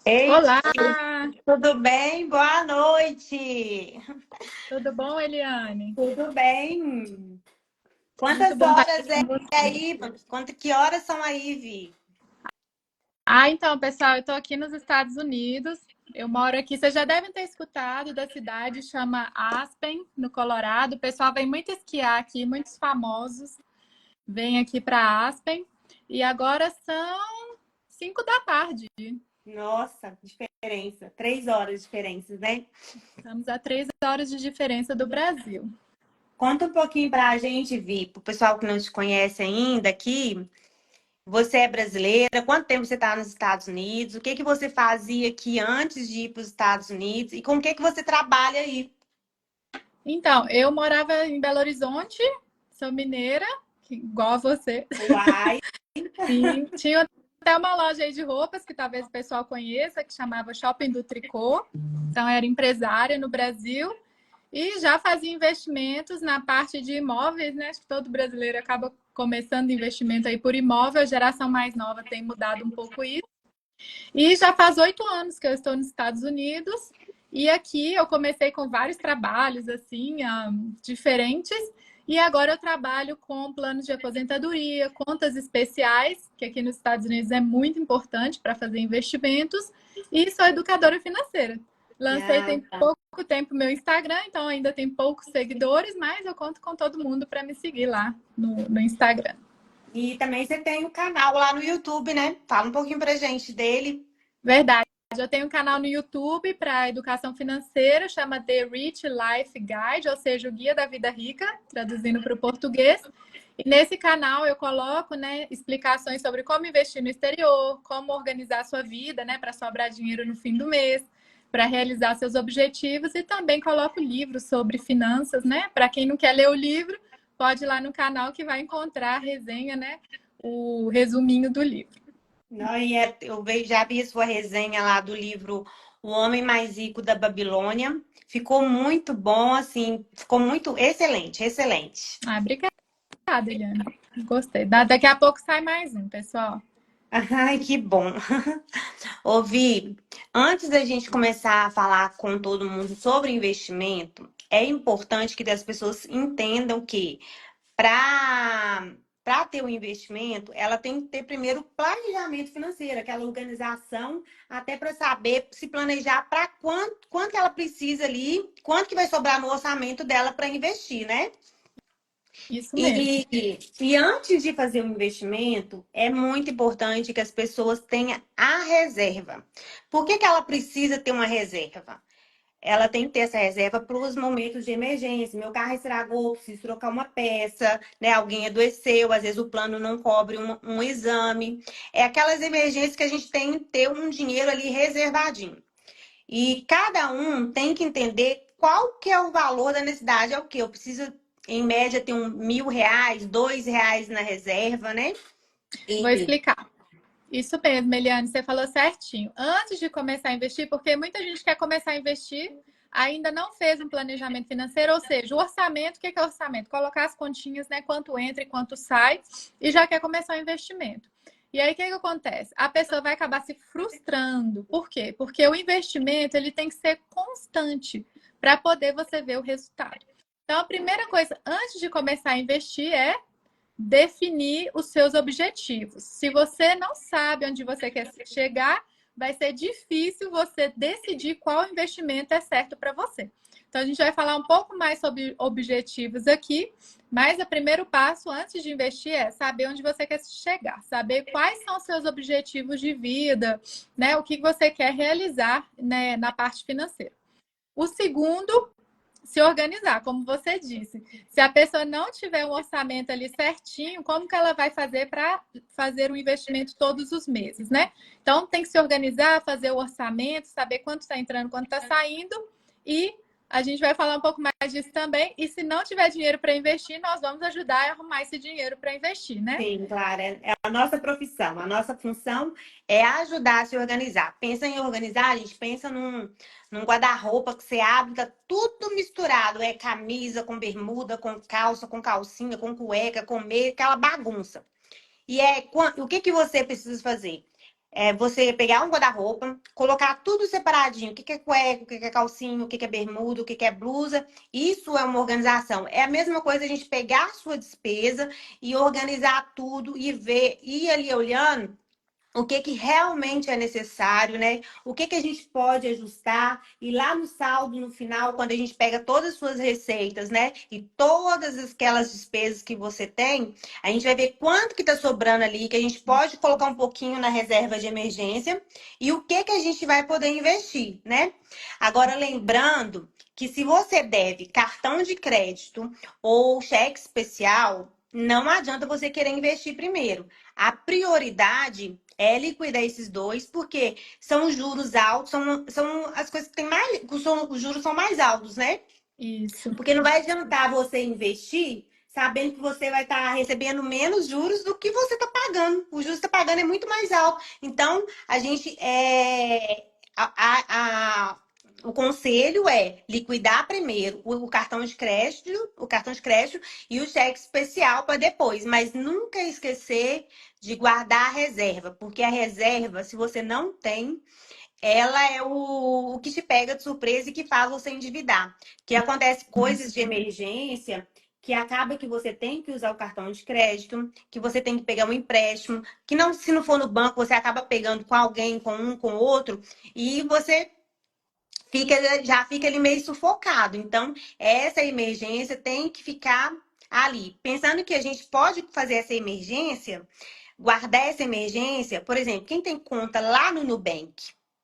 Ei, Olá, tudo bem? Boa noite. tudo bom, Eliane? Tudo bem? Muito Quantas bom estar horas aqui é com você. aí? Que horas são aí, Vi? Então, pessoal, eu estou aqui nos Estados Unidos. Eu moro aqui, vocês já devem ter escutado da cidade, chama Aspen, no Colorado. O pessoal vem muito esquiar aqui, muitos famosos vêm aqui para Aspen. E agora são 5 da tarde. Nossa, diferença. 3 horas de diferença, né? Estamos a 3 horas de diferença do Brasil. Conta um pouquinho pra gente, Vi, pro pessoal que não te conhece ainda aqui. Você é brasileira? Quanto tempo você está nos Estados Unidos? O que que você fazia aqui antes de ir para os Estados Unidos? E com o que que você trabalha aí? Então, eu morava em Belo Horizonte, sou mineira, igual a você. Uai, Sim, tinha até uma loja aí de roupas que talvez o pessoal conheça, que chamava Shopping do Tricô. Então, era empresária no Brasil e já fazia investimentos na parte de imóveis, né? Acho que todo brasileiro acaba começando investimento aí por imóvel. A geração mais nova tem mudado um pouco isso. E já faz 8 anos que eu estou nos Estados Unidos. E aqui eu comecei com vários trabalhos, assim, diferentes. E agora eu trabalho com planos de aposentadoria, contas especiais, que aqui nos Estados Unidos é muito importante para fazer investimentos. E sou educadora financeira. Lancei ah, tem pouco tempo meu Instagram, então ainda tem poucos seguidores, mas eu conto com todo mundo para me seguir lá no Instagram. e também você tem o canal lá no YouTube, né? Fala um pouquinho pra gente dele. Verdade. Eu tenho um canal no YouTube para educação financeira, chama The Rich Life Guide, ou seja, o Guia da Vida Rica, traduzindo para o português. E nesse canal eu coloco, né, explicações sobre como investir no exterior, como organizar a sua vida, né, para sobrar dinheiro no fim do mês, para realizar seus objetivos, e também coloco livros sobre finanças, né? Para quem não quer ler o livro, pode ir lá no canal que vai encontrar a resenha, né, o resuminho do livro. Não, já vi a sua resenha lá do livro O Homem Mais Rico da Babilônia. Ficou muito bom, assim, ficou muito excelente, excelente. Ah, obrigada, Eliane. Gostei. Daqui a pouco sai mais um, pessoal. Ai, que bom. Ouvi, antes da gente começar a falar com todo mundo sobre investimento, é importante que as pessoas entendam que para ter um investimento, ela tem que ter primeiro planejamento financeiro, aquela organização, até para saber se planejar para quanto ela precisa ali, quanto que vai sobrar no orçamento dela para investir, né? Isso mesmo. E antes de fazer um investimento, é muito importante que as pessoas tenham a reserva. Por que que ela precisa ter uma reserva? Ela tem que ter essa reserva para os momentos de emergência. Meu carro estragou, preciso trocar uma peça, né? Alguém adoeceu, às vezes o plano não cobre um exame. É aquelas emergências que a gente tem que ter um dinheiro ali reservadinho. E cada um tem que entender qual que é o valor da necessidade. É o que? Eu preciso, em média, ter R$ 1.000, R$ 2 na reserva, né? Vou E explicar. Isso mesmo, Eliane, você falou certinho. Antes de começar a investir, porque muita gente quer começar a investir, ainda não fez um planejamento financeiro, ou seja, o orçamento, o que é orçamento? Colocar as continhas, né? Quanto entra e quanto sai, e já quer começar o investimento. E aí, o que acontece? A pessoa vai acabar se frustrando. Por quê? Porque o investimento ele tem que ser constante para poder você ver o resultado. Então, a primeira coisa, antes de começar a investir, é definir os seus objetivos. Se você não sabe onde você quer chegar, vai ser difícil você decidir qual investimento é certo para você. Então, a gente vai falar um pouco mais sobre objetivos aqui, mas o primeiro passo antes de investir é saber onde você quer chegar, saber quais são os seus objetivos de vida, né? O que você quer realizar, né, na parte financeira. O segundo, se organizar, como você disse. Se a pessoa não tiver um orçamento ali certinho, como que ela vai fazer para fazer o investimento todos os meses, né? Então tem que se organizar, fazer o orçamento, saber quanto está entrando, quanto está saindo, e a gente vai falar um pouco mais disso também. E se não tiver dinheiro para investir, nós vamos ajudar a arrumar esse dinheiro para investir, né? sim, claro, é a nossa profissão, a nossa função é ajudar a se organizar. Pensa em organizar, a gente pensa num guarda-roupa que você abre, tá tudo misturado, é camisa com bermuda, com calça, com calcinha, com cueca, com meia, aquela bagunça. E o que que você precisa fazer? É você pegar um guarda-roupa, colocar tudo separadinho. O que que é cueca, o que que é calcinho, o que que é bermuda, o que que é blusa. Isso é uma organização. É a mesma coisa a gente pegar a sua despesa e organizar tudo e ver, ir ali olhando o que que realmente é necessário, né? O que que a gente pode ajustar e lá no saldo, no final, quando a gente pega todas as suas receitas, né? E todas aquelas despesas que você tem, a gente vai ver quanto que tá sobrando ali, que a gente pode colocar um pouquinho na reserva de emergência e o que que a gente vai poder investir, né? Agora, lembrando que se você deve cartão de crédito ou cheque especial, não adianta você querer investir primeiro. A prioridade é liquidar esses dois, porque são juros altos, são as coisas que tem mais, os juros são mais altos, né? Isso. Porque não vai adiantar você investir sabendo que você vai estar recebendo menos juros do que você está pagando. O juros que está pagando é muito mais alto. Então, a gente o conselho é liquidar primeiro o cartão de crédito e o cheque especial para depois, mas nunca esquecer de guardar a reserva, porque a reserva, se você não tem, ela é o que te pega de surpresa e que faz você endividar. Que acontece coisas de emergência que acaba que você tem que usar o cartão de crédito, que você tem que pegar um empréstimo, que não, se não for no banco, você acaba pegando com alguém, com um, com outro, e você já fica ali meio sufocado. Então, essa emergência tem que ficar ali. Pensando que a gente pode fazer essa emergência, guardar essa emergência, por exemplo, quem tem conta lá no Nubank,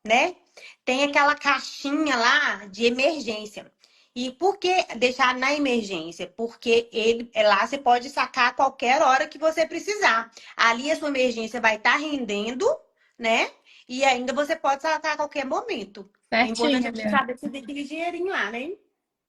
né? Tem aquela caixinha lá de emergência. E por que deixar na emergência? Porque lá você pode sacar a qualquer hora que você precisar. Ali a sua emergência vai estar rendendo, né? E ainda você pode sacar a qualquer momento. O importante Certinho, é você Eliane. saber que você tem aquele dinheirinho lá, né?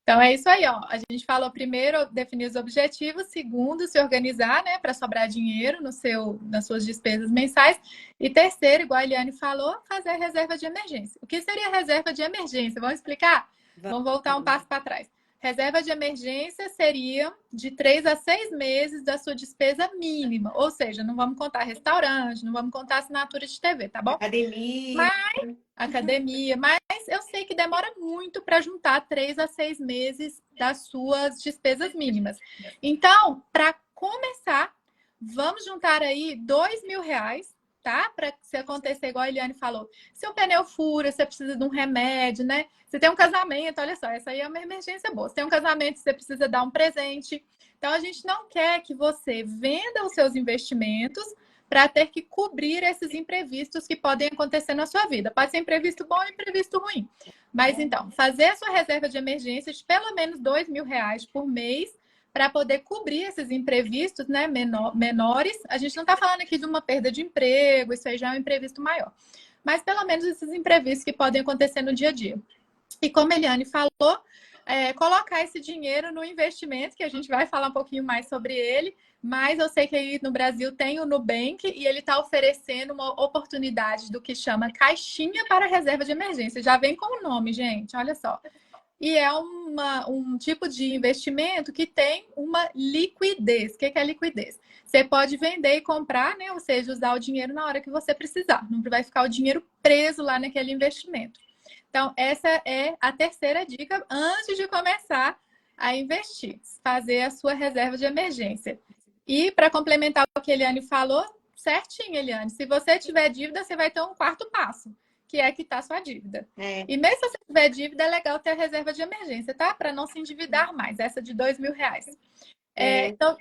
Então é isso aí, ó. A gente falou primeiro definir os objetivos, segundo, se organizar, né, para sobrar dinheiro nas suas despesas mensais. E terceiro, igual a Eliane falou, fazer a reserva de emergência. O que seria a reserva de emergência? Vamos explicar? Vamos voltar um passo para trás. Reserva de emergência seria de 3 a 6 meses da sua despesa mínima. Ou seja, não vamos contar restaurante, não vamos contar assinatura de TV, tá bom? Academia. Academia, mas eu sei que demora muito para juntar 3 a 6 meses das suas despesas mínimas. Então, para começar, vamos juntar aí R$ 2.000, tá? Para se acontecer, igual a Eliane falou. Se o pneu fura, você precisa de um remédio, né? Você tem um casamento, olha só, essa aí é uma emergência boa. Você tem um casamento, você precisa dar um presente. Então, a gente não quer que você venda os seus investimentos para ter que cobrir esses imprevistos que podem acontecer na sua vida. Pode ser imprevisto bom e imprevisto ruim. Mas então, fazer a sua reserva de emergência de pelo menos R$ 2.000 por mês para poder cobrir esses imprevistos, né, menores. A gente não está falando aqui de uma perda de emprego, isso aí já é um imprevisto maior. Mas pelo menos esses imprevistos que podem acontecer no dia a dia. E como a Eliane falou, colocar esse dinheiro no investimento, que a gente vai falar um pouquinho mais sobre ele, mas eu sei que aí no Brasil tem o Nubank e ele está oferecendo uma oportunidade do que chama caixinha para reserva de emergência. Já vem com o nome, gente, olha só. E é um tipo de investimento que tem uma liquidez. O que é liquidez? Você pode vender e comprar, né? Ou seja, usar o dinheiro na hora que você precisar. Não vai ficar o dinheiro preso lá naquele investimento. Então, essa é a terceira dica antes de começar a investir, fazer a sua reserva de emergência. E para complementar o que a Eliane falou, certinho, Eliane, se você tiver dívida, você vai ter um quarto passo, que é quitar sua dívida. E mesmo se você tiver dívida, é legal ter a reserva de emergência, tá? Para não se endividar mais, essa de R$ 2.000. Então,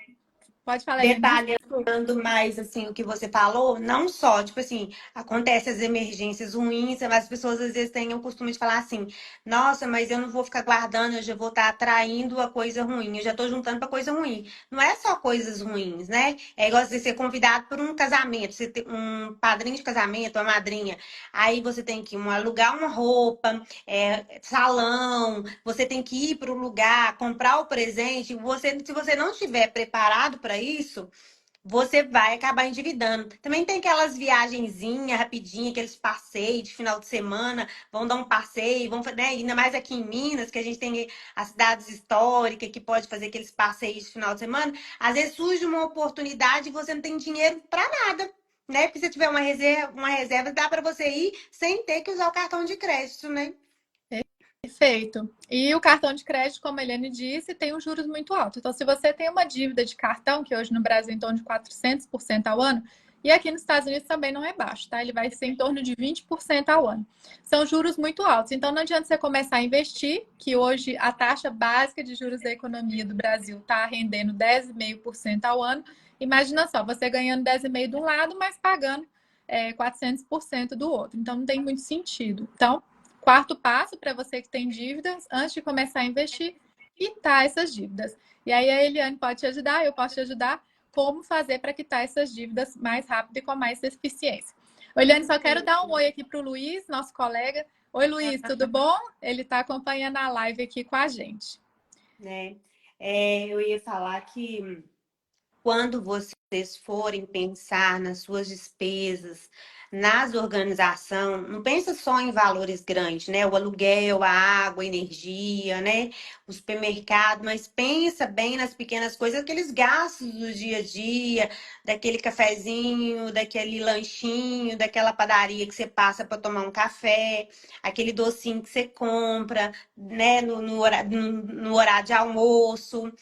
pode falar, Eliane. Detalhando mais assim o que você falou, não só, tipo assim, acontece as emergências ruins, mas as pessoas às vezes têm o costume de falar assim: "Nossa, mas eu não vou ficar guardando, eu já vou estar atraindo a coisa ruim, eu já tô juntando para coisa ruim". Não é só coisas ruins, né? É igual você ser convidado por um casamento, você ter um padrinho de casamento, uma madrinha. Aí você tem que alugar uma roupa, salão, você tem que ir para o lugar, comprar o presente. Se você não estiver preparado para isso, você vai acabar endividando. Também tem aquelas viagenzinhas rapidinhas, aqueles passeios de final de semana, vão dar um passeio, né? Ainda mais aqui em Minas, que a gente tem as cidades históricas que pode fazer aqueles passeios de final de semana. Às vezes surge uma oportunidade e você não tem dinheiro para nada, né? Porque se tiver uma reserva, dá para você ir sem ter que usar o cartão de crédito, né? Perfeito. E o cartão de crédito, como a Eliane disse, tem os juros muito altos. Então, se você tem uma dívida de cartão, que hoje no Brasil é em torno de 400% ao ano, e aqui nos Estados Unidos também não é baixo, tá? Ele vai ser em torno de 20% ao ano. São juros muito altos. Então, não adianta você começar a investir, que hoje a taxa básica de juros da economia do Brasil está rendendo 10,5% ao ano. Imagina só, você ganhando 10,5% de um lado, mas pagando 400% do outro. Então, não tem muito sentido. Então, quarto passo para você que tem dívidas, antes de começar a investir, quitar essas dívidas. E aí a Eliane pode te ajudar, eu posso te ajudar como fazer para quitar essas dívidas mais rápido e com mais eficiência. Ô, Eliane, só quero dar um oi aqui para o Luiz, nosso colega. Oi, Luiz, tudo bom? Ele está acompanhando a live aqui com a gente. Né? Eu ia falar que quando vocês forem pensar nas suas despesas, nas organização, não pensa só em valores grandes, né? O aluguel, a água, a energia, né? O supermercado, mas pensa bem nas pequenas coisas, aqueles gastos do dia a dia, daquele cafezinho, daquele lanchinho, daquela padaria que você passa para tomar um café, aquele docinho que você compra, né? No horário de almoço,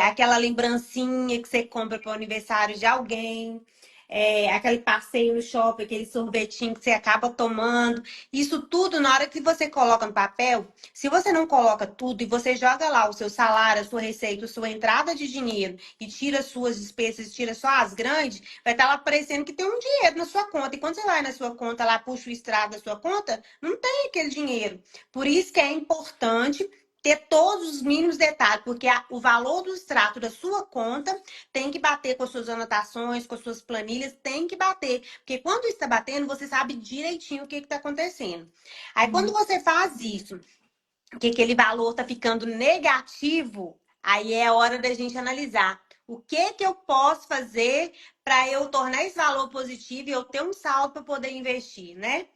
aquela lembrancinha que você compra para o aniversário de alguém, aquele passeio no shopping, aquele sorvetinho que você acaba tomando. Isso tudo, na hora que você coloca no papel, se você não coloca tudo e você joga lá o seu salário, a sua receita, a sua entrada de dinheiro e tira suas despesas, tira só as grandes, vai estar lá parecendo que tem um dinheiro na sua conta. E quando você vai na sua conta lá, puxa o extrato da sua conta, não tem aquele dinheiro. Por isso que é importante ter todos os mínimos detalhes, porque o valor do extrato da sua conta tem que bater com as suas anotações, com as suas planilhas, tem que bater. Porque quando está batendo, você sabe direitinho o que está acontecendo. Aí, quando você faz isso, que aquele valor está ficando negativo, aí é hora da gente analisar. O que que eu posso fazer para eu tornar esse valor positivo e eu ter um saldo para poder investir, né?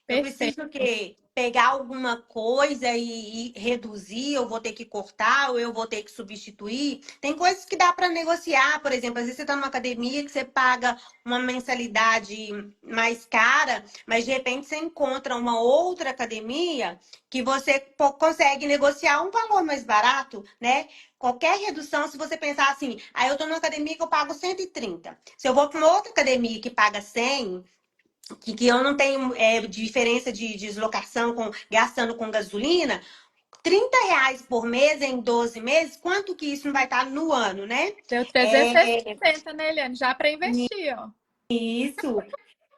Eu Perfeito. preciso que pegar alguma coisa e reduzir, eu vou ter que cortar ou eu vou ter que substituir. Tem coisas que dá para negociar, por exemplo, às vezes você está numa academia que você paga uma mensalidade mais cara, mas de repente você encontra uma outra academia que você consegue negociar um valor mais barato, né? Qualquer redução, se você pensar assim, eu estou numa academia que eu pago 130. Se eu vou para uma outra academia que paga 100, que eu não tenho diferença de deslocação gastando com gasolina, R$ 30 por mês em 12 meses, quanto que isso não vai estar no ano, né? Deu É, 360, né, Eliane? Já para investir, ó. isso.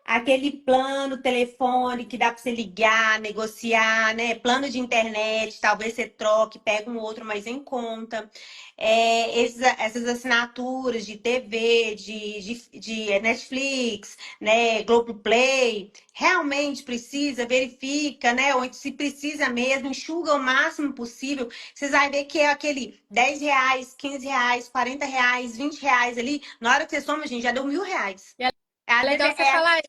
Aquele plano telefone que dá para você ligar, negociar, né? Plano de internet, talvez você troque, pega um outro mais em conta. Essas assinaturas de TV, de Netflix, né? Globoplay, realmente precisa, verifica, né? Ou se precisa mesmo, enxuga o máximo possível. Vocês vão ver que é aquele R$ 10, R$ 15, R$ 40, R$ 20 ali. Na hora que você soma, gente, já deu R$ 1.000. E é Às vezes legal você falar.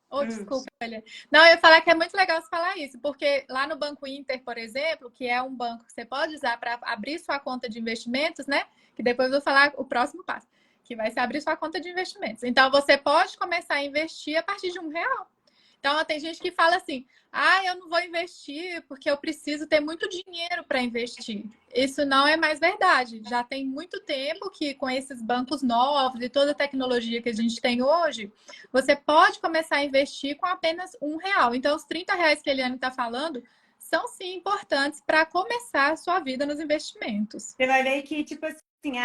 Oh, Hum. desculpa, Eliane. Não, eu ia falar que é muito legal você falar isso, porque lá no Banco Inter, por exemplo, que é um banco que você pode usar para abrir sua conta de investimentos, né? Que depois eu vou falar o próximo passo, que vai ser abrir sua conta de investimentos. Então, você pode começar a investir a partir de R$ 1. Então, tem gente que fala assim: eu não vou investir porque eu preciso ter muito dinheiro para investir. Isso não é mais verdade. Já tem muito tempo que, com esses bancos novos e toda a tecnologia que a gente tem hoje, você pode começar a investir com apenas R$ 1. Então, os R$ 30 que a Eliane está falando são sim importantes para começar a sua vida nos investimentos. Você vai ver que, tipo assim,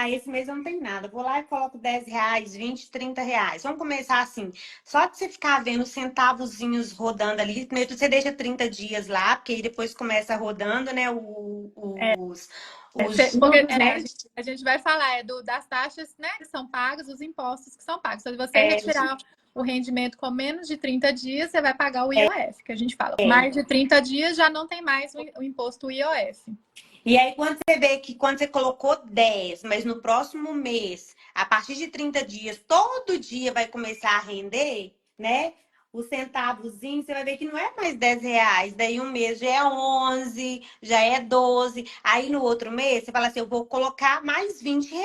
esse mês eu não tenho nada. Vou lá e coloco R$ 10, 20, R$ 30. Vamos começar assim. Só de você ficar vendo centavozinhos rodando ali, primeiro você deixa 30 dias lá, porque aí depois começa rodando, né? Os Porque juros, né? a gente vai falar das taxas, né, que são pagas, os impostos que são pagos. Então, se você É, retirar o rendimento com menos de 30 dias, você vai pagar o IOF, que a gente fala. Mais de 30 dias já não tem mais o imposto IOF. E aí, quando você vê que quando você colocou 10, mas no próximo mês, a partir de 30 dias, todo dia vai começar a render, né? O centavozinho, você vai ver que não é mais R$ 10. Daí um mês já é 11, já é 12. Aí no outro mês, você fala assim, eu vou colocar mais R$ 20.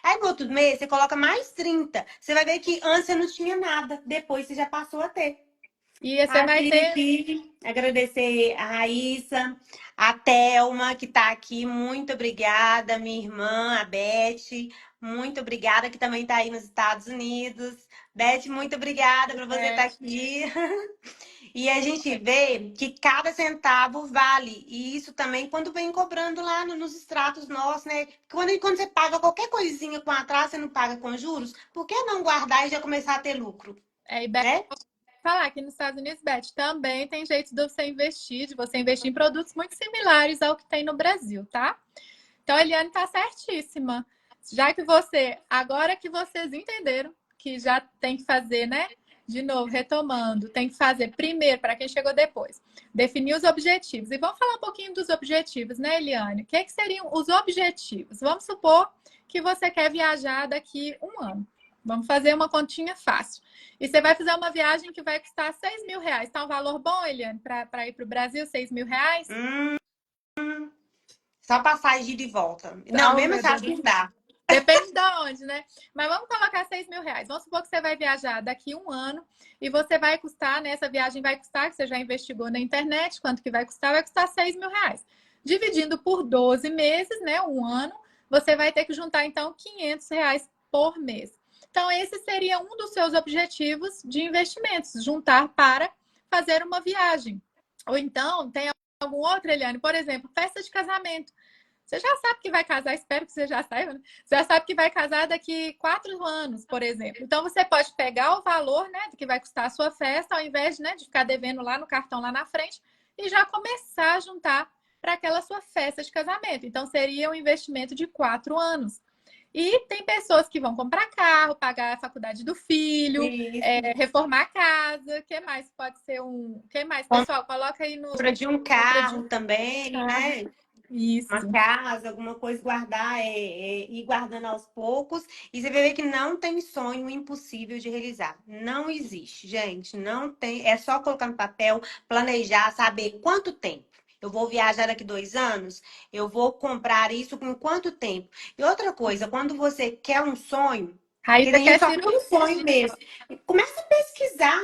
Aí no outro mês você coloca mais 30. Você vai ver que antes você não tinha nada, depois você já passou a ter. E você vai Aqui, ter. aqui, agradecer a Raíssa, a Thelma, que está aqui. Muito obrigada, minha irmã, a Beth. Muito obrigada, que também está aí nos Estados Unidos. Beth, muito obrigada por você estar aqui. E a gente vê que cada centavo vale. E isso também quando vem cobrando lá nos extratos nossos, né? Quando você paga qualquer coisinha com atraso, você não paga com juros, por que não guardar e já começar a ter lucro? É, e Né? falar aqui nos Estados Unidos, Beth, também tem jeito de você investir em produtos muito similares ao que tem no Brasil, tá? Então, a Eliane tá certíssima. Já que agora que vocês entenderam que já tem que fazer, né? De novo, retomando, tem que fazer primeiro, para quem chegou depois, definir os objetivos. E vamos falar um pouquinho dos objetivos, né, Eliane? O que seriam os objetivos? Vamos supor que você quer viajar daqui um ano. Vamos fazer uma continha fácil. E você vai fazer uma viagem que vai custar R$ 6.000. Tá um valor bom, Eliane, para ir para o Brasil, R$ 6.000? Só passagem de ida e volta. Não, Oh, mesmo meu assim, Deus acho do que não céu. dá. Depende de onde, né? Mas vamos colocar R$ 6.000. Vamos supor que você vai viajar daqui um ano e você vai custar, né? Essa viagem vai custar, que você já investigou na internet, quanto que vai custar? Vai custar R$ 6.000. Dividindo por 12 meses, né? Um ano, você vai ter que juntar, então, R$ 500 por mês. Então, esse seria um dos seus objetivos de investimentos, juntar para fazer uma viagem. Ou então, tem algum outro, Eliane? Por exemplo, festa de casamento. Você já sabe que vai casar, espero que você já saiba, né? Você já sabe que vai casar daqui 4 anos, por exemplo. Então, você pode pegar o valor, né, do que vai custar a sua festa, ao invés de, né, de ficar devendo lá no cartão lá na frente, e já começar a juntar para aquela sua festa de casamento. Então, seria um investimento de 4 anos. E tem pessoas que vão comprar carro, pagar a faculdade do filho, Isso. reformar a casa. O que mais pode ser um. O que mais, pessoal? Coloca aí no. Compra de um Compra de carro um também, carro. né? Uma Isso. casa, alguma coisa, guardar, ir guardando aos poucos. E você vai ver que não tem sonho impossível de realizar. Não existe, gente. Não tem. É só colocar no papel, planejar, saber quanto tempo. Eu vou viajar daqui 2 anos, eu vou comprar isso com quanto tempo? E outra coisa, quando você quer um sonho, porque Raíssa tem gente quer que só quer um sonho cirurgia. mesmo. Começa a pesquisar.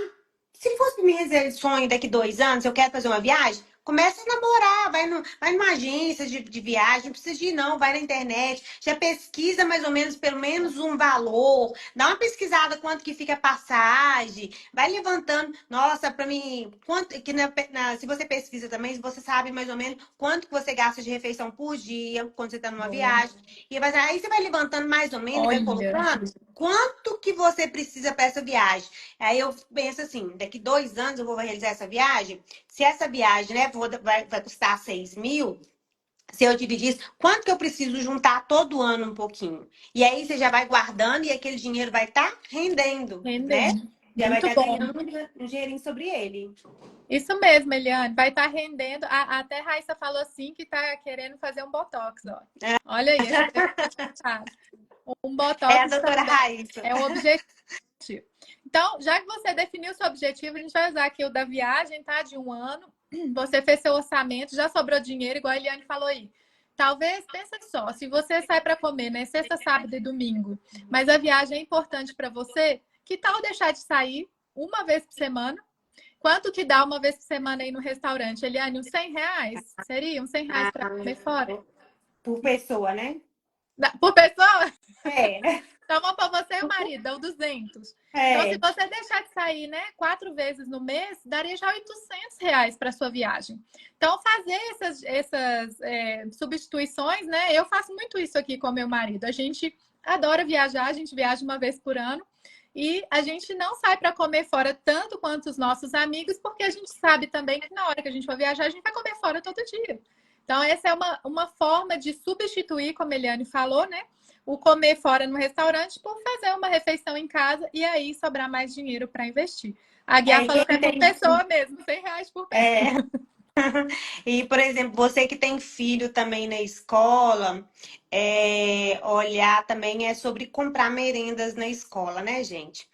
Se fosse me realizar sonho daqui 2 anos, eu quero fazer uma viagem, começa a namorar, vai numa agência de viagem, não precisa de ir, não, vai na internet, já pesquisa mais ou menos, pelo menos um valor, dá uma pesquisada quanto que fica a passagem, vai levantando, nossa, para mim, quanto que se você pesquisa também, você sabe mais ou menos quanto que você gasta de refeição por dia, quando você está numa Boa. viagem, e aí você vai levantando mais ou menos, e vai Olha, colocando quanto que você precisa para essa viagem. Aí eu penso assim, daqui 2 anos eu vou realizar essa viagem. Se essa viagem, né, vai custar 6.000, se eu dividir isso, quanto que eu preciso juntar todo ano um pouquinho? E aí você já vai guardando e aquele dinheiro vai estar rendendo, né? rendendo. Já vai Muito estar bom. ganhando um dinheirinho sobre ele. Isso mesmo, Eliane. Vai estar rendendo. Até a Raíssa falou assim que está querendo fazer um botox, ó. Olha aí, esse resultado. Um É a botox doutora também Raíssa. é um objetivo. Então, já que você definiu o seu objetivo, a gente vai usar aqui o da viagem, tá? De um ano. Você fez seu orçamento, já sobrou dinheiro, igual a Eliane falou aí. Talvez, pensa só, se você sai para comer, né? Sexta, sábado e domingo, mas a viagem é importante para você, que tal deixar de sair uma vez por semana? Quanto que dá uma vez por semana aí no restaurante? Eliane, uns R$ 100? Seria uns R$ 100 Ah, para comer fora? por pessoa, né? Por pessoa? É, Então, vamos para você e o marido, dão 200. Então, se é. você deixar de sair, né, 4 vezes no mês, daria já R$ 800 para sua viagem. Então, fazer essas substituições, né? Eu faço muito isso aqui com meu marido. A gente adora viajar, a gente viaja uma vez por ano. E a gente não sai para comer fora tanto quanto os nossos amigos, porque a gente sabe também que na hora que a gente for viajar, a gente vai comer fora todo dia. Então, essa é uma forma de substituir, como a Eliane falou, né? O comer fora no restaurante por fazer uma refeição em casa e aí sobrar mais dinheiro para investir. A Guiar É, falou que quem é por tem. pessoa mesmo, R$ 100 por pessoa. É. E, por exemplo, você que tem filho também na escola, olhar também é sobre comprar merendas na escola, né, gente?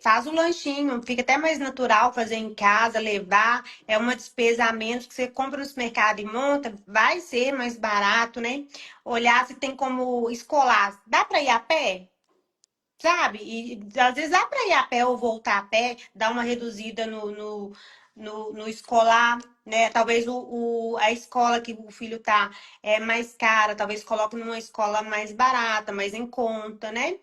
Faz o lanchinho, fica até mais natural fazer em casa, levar, é uma despesa a menos que você compra no supermercado e monta, vai ser mais barato, né? Olhar se tem como escolar. Dá para ir a pé? Sabe? E às vezes dá para ir a pé ou voltar a pé, dar uma reduzida no escolar, né? Talvez a escola que o filho tá é mais cara, talvez coloque numa escola mais barata, mais em conta, né?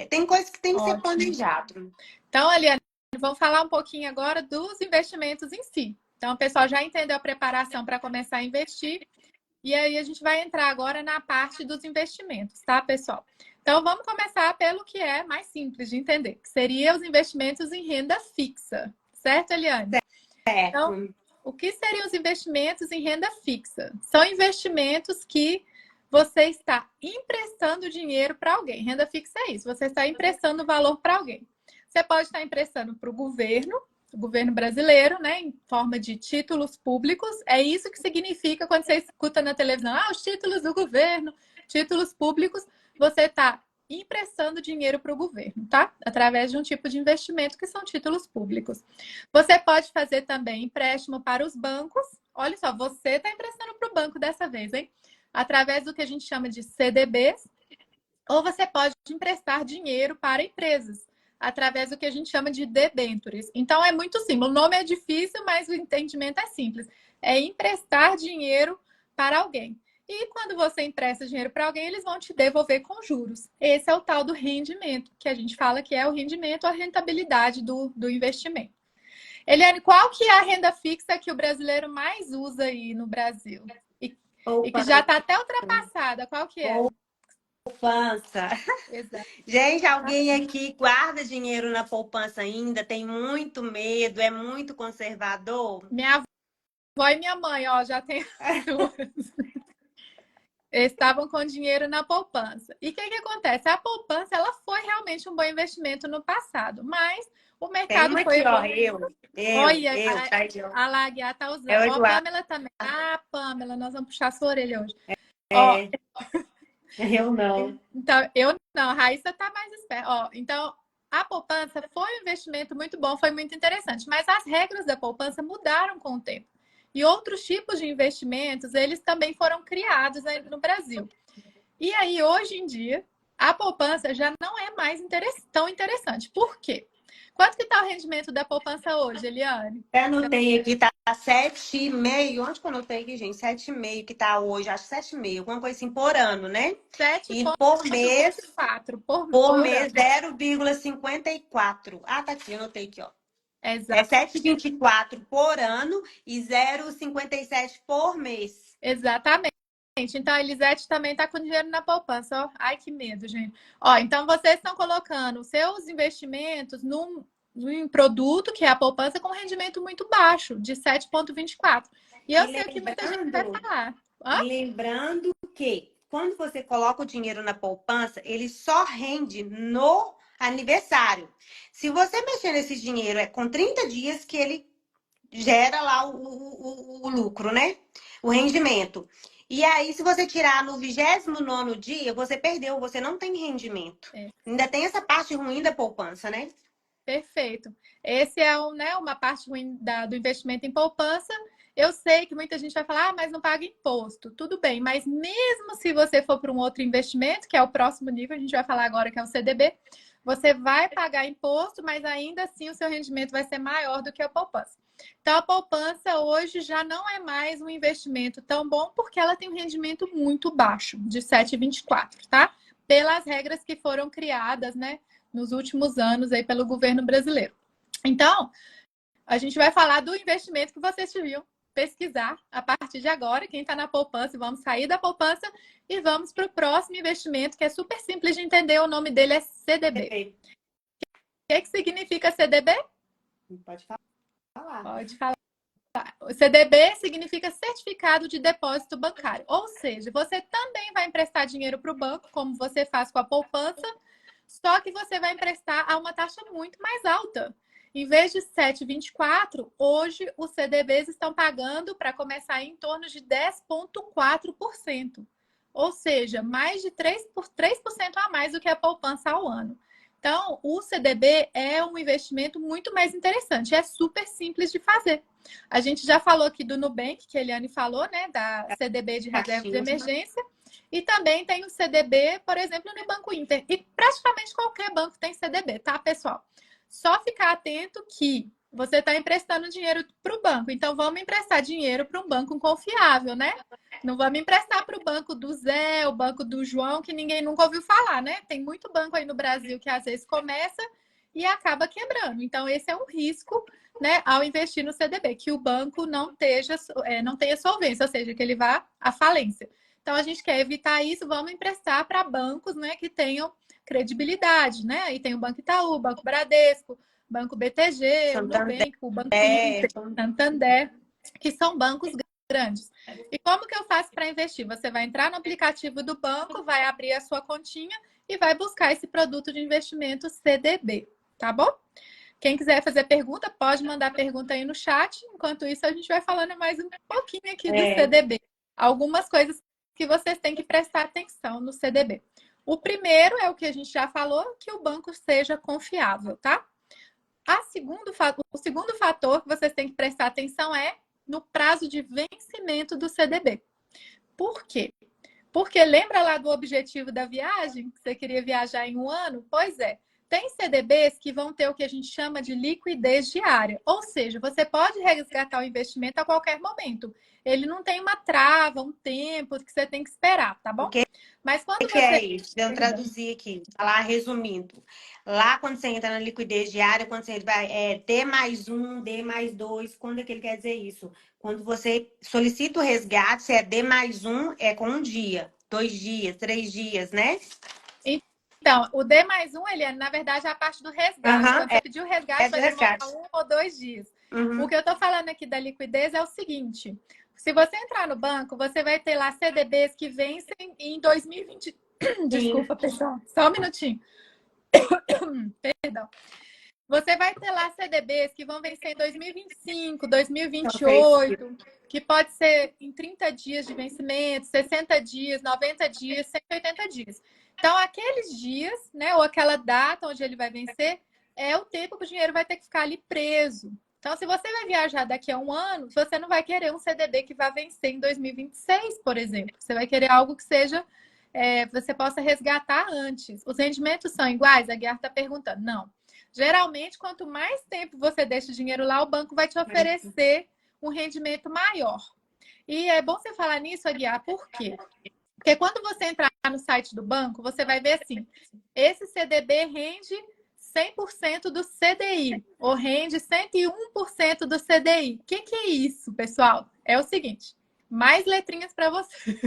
Tem coisas que tem que ser Ótimo. planejado. Então, Eliane, vamos falar um pouquinho agora dos investimentos em si. Então, o pessoal já entendeu a preparação para começar a investir. E aí a gente vai entrar agora na parte dos investimentos, tá, pessoal? Então vamos começar pelo que é mais simples de entender, que seria os investimentos em renda fixa, certo, Eliane? Então, Certo. o que seriam os investimentos em renda fixa? São investimentos que você está emprestando dinheiro para alguém. Renda fixa é isso, você está emprestando valor para alguém. Você pode estar emprestando para o governo brasileiro, né, em forma de títulos públicos. É isso que significa quando você escuta na televisão, os títulos do governo, títulos públicos, você está emprestando dinheiro para o governo, tá? Através de um tipo de investimento que são títulos públicos. Você pode fazer também empréstimo para os bancos. Olha só, você está emprestando para o banco dessa vez, hein? Através do que a gente chama de CDBs, ou você pode emprestar dinheiro para empresas, através do que a gente chama de debêntures. Então, é muito simples. O nome é difícil, mas o entendimento é simples. É emprestar dinheiro para alguém. E quando você empresta dinheiro para alguém, eles vão te devolver com juros. Esse é o tal do rendimento, que a gente fala que é o rendimento, a rentabilidade do investimento. Eliane, qual que é a renda fixa que o brasileiro mais usa aí no Brasil? E que já está até ultrapassada. Qual que é? Poupança. Exato. Gente, alguém aqui guarda dinheiro na poupança ainda? Tem muito medo, é muito conservador? Minha avó e minha mãe, ó, já tem duas. Estavam com dinheiro na poupança. E o que acontece? A poupança, ela foi realmente um bom investimento no passado, mas o Tem mercado uma foi aqui, ó, evoluindo. eu, Olha, tá aí, ó. a Laguiá tá É o usando. Ó, Eduardo. Pamela também. Ah, Pamela, nós vamos puxar sua orelha hoje. Ó, É, eu não. então, eu não, a Raíssa tá mais esperta. Ó, então, a poupança foi um investimento muito bom, foi muito interessante, mas as regras da poupança mudaram com o tempo. E outros tipos de investimentos, eles também foram criados no Brasil. E aí, hoje em dia, a poupança já não é mais tão interessante. Por quê? Quanto que está o rendimento da poupança hoje, Eliane? Eu anotei aqui, tá 7,5. Onde que eu anotei aqui, gente? 7,5 que tá hoje, acho 7,5, alguma coisa assim por ano, né? E R$7,24 por por mês, ano. 0,54. Ah, tá aqui, eu anotei aqui, ó. É Exato. 7,24 por ano e 0,57 por mês. Exatamente. Então, a Elisete também está com dinheiro na poupança. Ó. Ai, que medo, gente. Ó, então, vocês estão colocando seus investimentos num produto, que é a poupança, com rendimento muito baixo, de 7,24. E eu E sei o que muita gente vai lembrando, falar. Hã? e lembrando que quando você coloca o dinheiro na poupança, ele só rende no aniversário. Se você mexer nesse dinheiro, é com 30 dias que ele gera lá o lucro, né? O rendimento. E aí, se você tirar no 29º dia, você perdeu, você não tem rendimento. É. Ainda tem essa parte ruim da poupança, né? Perfeito. Esse é né, uma parte ruim do investimento em poupança. Eu sei que muita gente vai falar, mas não paga imposto. Tudo bem, mas mesmo se você for para um outro investimento, que é o próximo nível, a gente vai falar agora que é o CDB, você vai pagar imposto, mas ainda assim o seu rendimento vai ser maior do que a poupança. Então, a poupança hoje já não é mais um investimento tão bom porque ela tem um rendimento muito baixo, de 7,24, tá? Pelas regras que foram criadas, né, nos últimos anos aí pelo governo brasileiro. Então, a gente vai falar do investimento que vocês deviam pesquisar a partir de agora. Quem está na poupança, vamos sair da poupança e vamos para o próximo investimento, que é super simples de entender. O nome dele é CDB. O que significa CDB? Pode falar. Pode falar. O CDB significa Certificado de Depósito Bancário. Ou seja, você também vai emprestar dinheiro para o banco, como você faz com a poupança, só que você vai emprestar a uma taxa muito mais alta. Em vez de 7,24, hoje os CDBs estão pagando para começar em torno de 10,4%. Ou seja, mais de 3% a mais do que a poupança ao ano. Então, o CDB é um investimento muito mais interessante, é super simples de fazer. A gente já falou aqui do Nubank, que a Eliane falou, né, da CDB de reserva de emergência, e também tem o CDB, por exemplo, no Banco Inter. E praticamente qualquer banco tem CDB, tá, pessoal? Só ficar atento que você está emprestando dinheiro para o banco. Então, vamos emprestar dinheiro para um banco confiável, né? Não vamos emprestar para o banco do Zé, o banco do João, que ninguém nunca ouviu falar, né? Tem muito banco aí no Brasil que às vezes começa e acaba quebrando. Então, esse é um risco, né, ao investir no CDB, que o banco não tenha solvência, ou seja, que ele vá à falência. Então, a gente quer evitar isso, vamos emprestar para bancos, né, que tenham credibilidade, né? Aí tem o Banco Itaú, o Banco Bradesco, Banco BTG, o Nubank, o Banco Inter, Santander, que são bancos grandes. E como que eu faço para investir? Você vai entrar no aplicativo do banco, vai abrir a sua continha e vai buscar esse produto de investimento CDB, tá bom? Quem quiser fazer pergunta, pode mandar pergunta aí no chat. Enquanto isso, a gente vai falando mais um pouquinho aqui do CDB. Algumas coisas que vocês têm que prestar atenção no CDB. O primeiro é o que a gente já falou, que o banco seja confiável, tá? O segundo fator que vocês têm que prestar atenção é no prazo de vencimento do CDB. Por quê? Porque lembra lá do objetivo da viagem? Que você queria viajar em um ano? Pois é. Tem CDBs que vão ter o que a gente chama de liquidez diária. Ou seja, você pode resgatar o investimento a qualquer momento. Ele não tem uma trava, um tempo que você tem que esperar, tá bom? Mas quando você... é isso? Deixa eu traduzir aqui, falar resumindo. Lá, quando você entra na liquidez diária, quando você vai D+1, D+2, quando é que ele quer dizer isso? Quando você solicita o resgate, se é D+1, é com um dia, 2 dias, 3 dias, né? Então, o D+1, ele na verdade, é a parte do resgate. Quando você pedir o resgate, vai demorar 1 ou 2 dias. O que eu tô falando aqui da liquidez é o seguinte: se você entrar no banco, você vai ter lá CDBs que vencem em 2020. Desculpa, pessoal. Só um minutinho. Perdão. Você vai ter lá CDBs que vão vencer em 2025, 2028, que pode ser em 30 dias de vencimento, 60 dias, 90 dias, 180 dias. Então, aqueles dias, né, ou aquela data onde ele vai vencer, é o tempo que o dinheiro vai ter que ficar ali preso. Então, se você vai viajar daqui a um ano, você não vai querer um CDB que vai vencer em 2026, por exemplo. Você vai querer algo que seja, você possa resgatar antes. Os rendimentos são iguais? A Guiar está perguntando. Não. Geralmente, quanto mais tempo você deixa o dinheiro lá, o banco vai te oferecer um rendimento maior. E é bom você falar nisso, Aguiar, por quê? Porque quando você entrar no site do banco, você vai ver assim, esse CDB rende 100% do CDI, ou rende 101% do CDI. O que é isso, pessoal? É o seguinte, mais letrinhas para você.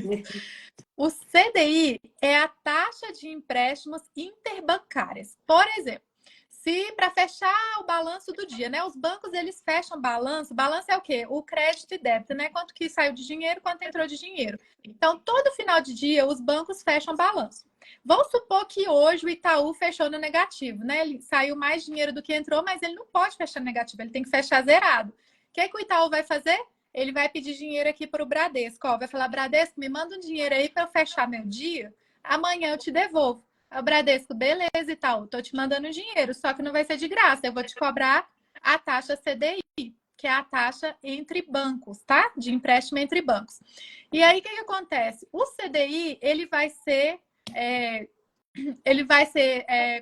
O CDI é a taxa de empréstimos interbancárias. Por exemplo, se para fechar o balanço do dia, né? Os bancos, eles fecham balanço. Balanço é o quê? O crédito e débito, né? Quanto que saiu de dinheiro, quanto entrou de dinheiro. Então, todo final de dia, os bancos fecham balanço. Vamos supor que hoje o Itaú fechou no negativo, né? Ele saiu mais dinheiro do que entrou, mas ele não pode fechar negativo, ele tem que fechar zerado. O que o Itaú vai fazer? Ele vai pedir dinheiro aqui para o Bradesco. Ó, vai falar, Bradesco, me manda um dinheiro aí para eu fechar meu dia. Amanhã eu te devolvo. O Bradesco, beleza e tal, tô te mandando dinheiro, só que não vai ser de graça, eu vou te cobrar a taxa CDI, que é a taxa entre bancos, tá? De empréstimo entre bancos. E aí, o que acontece? O CDI, ele vai ser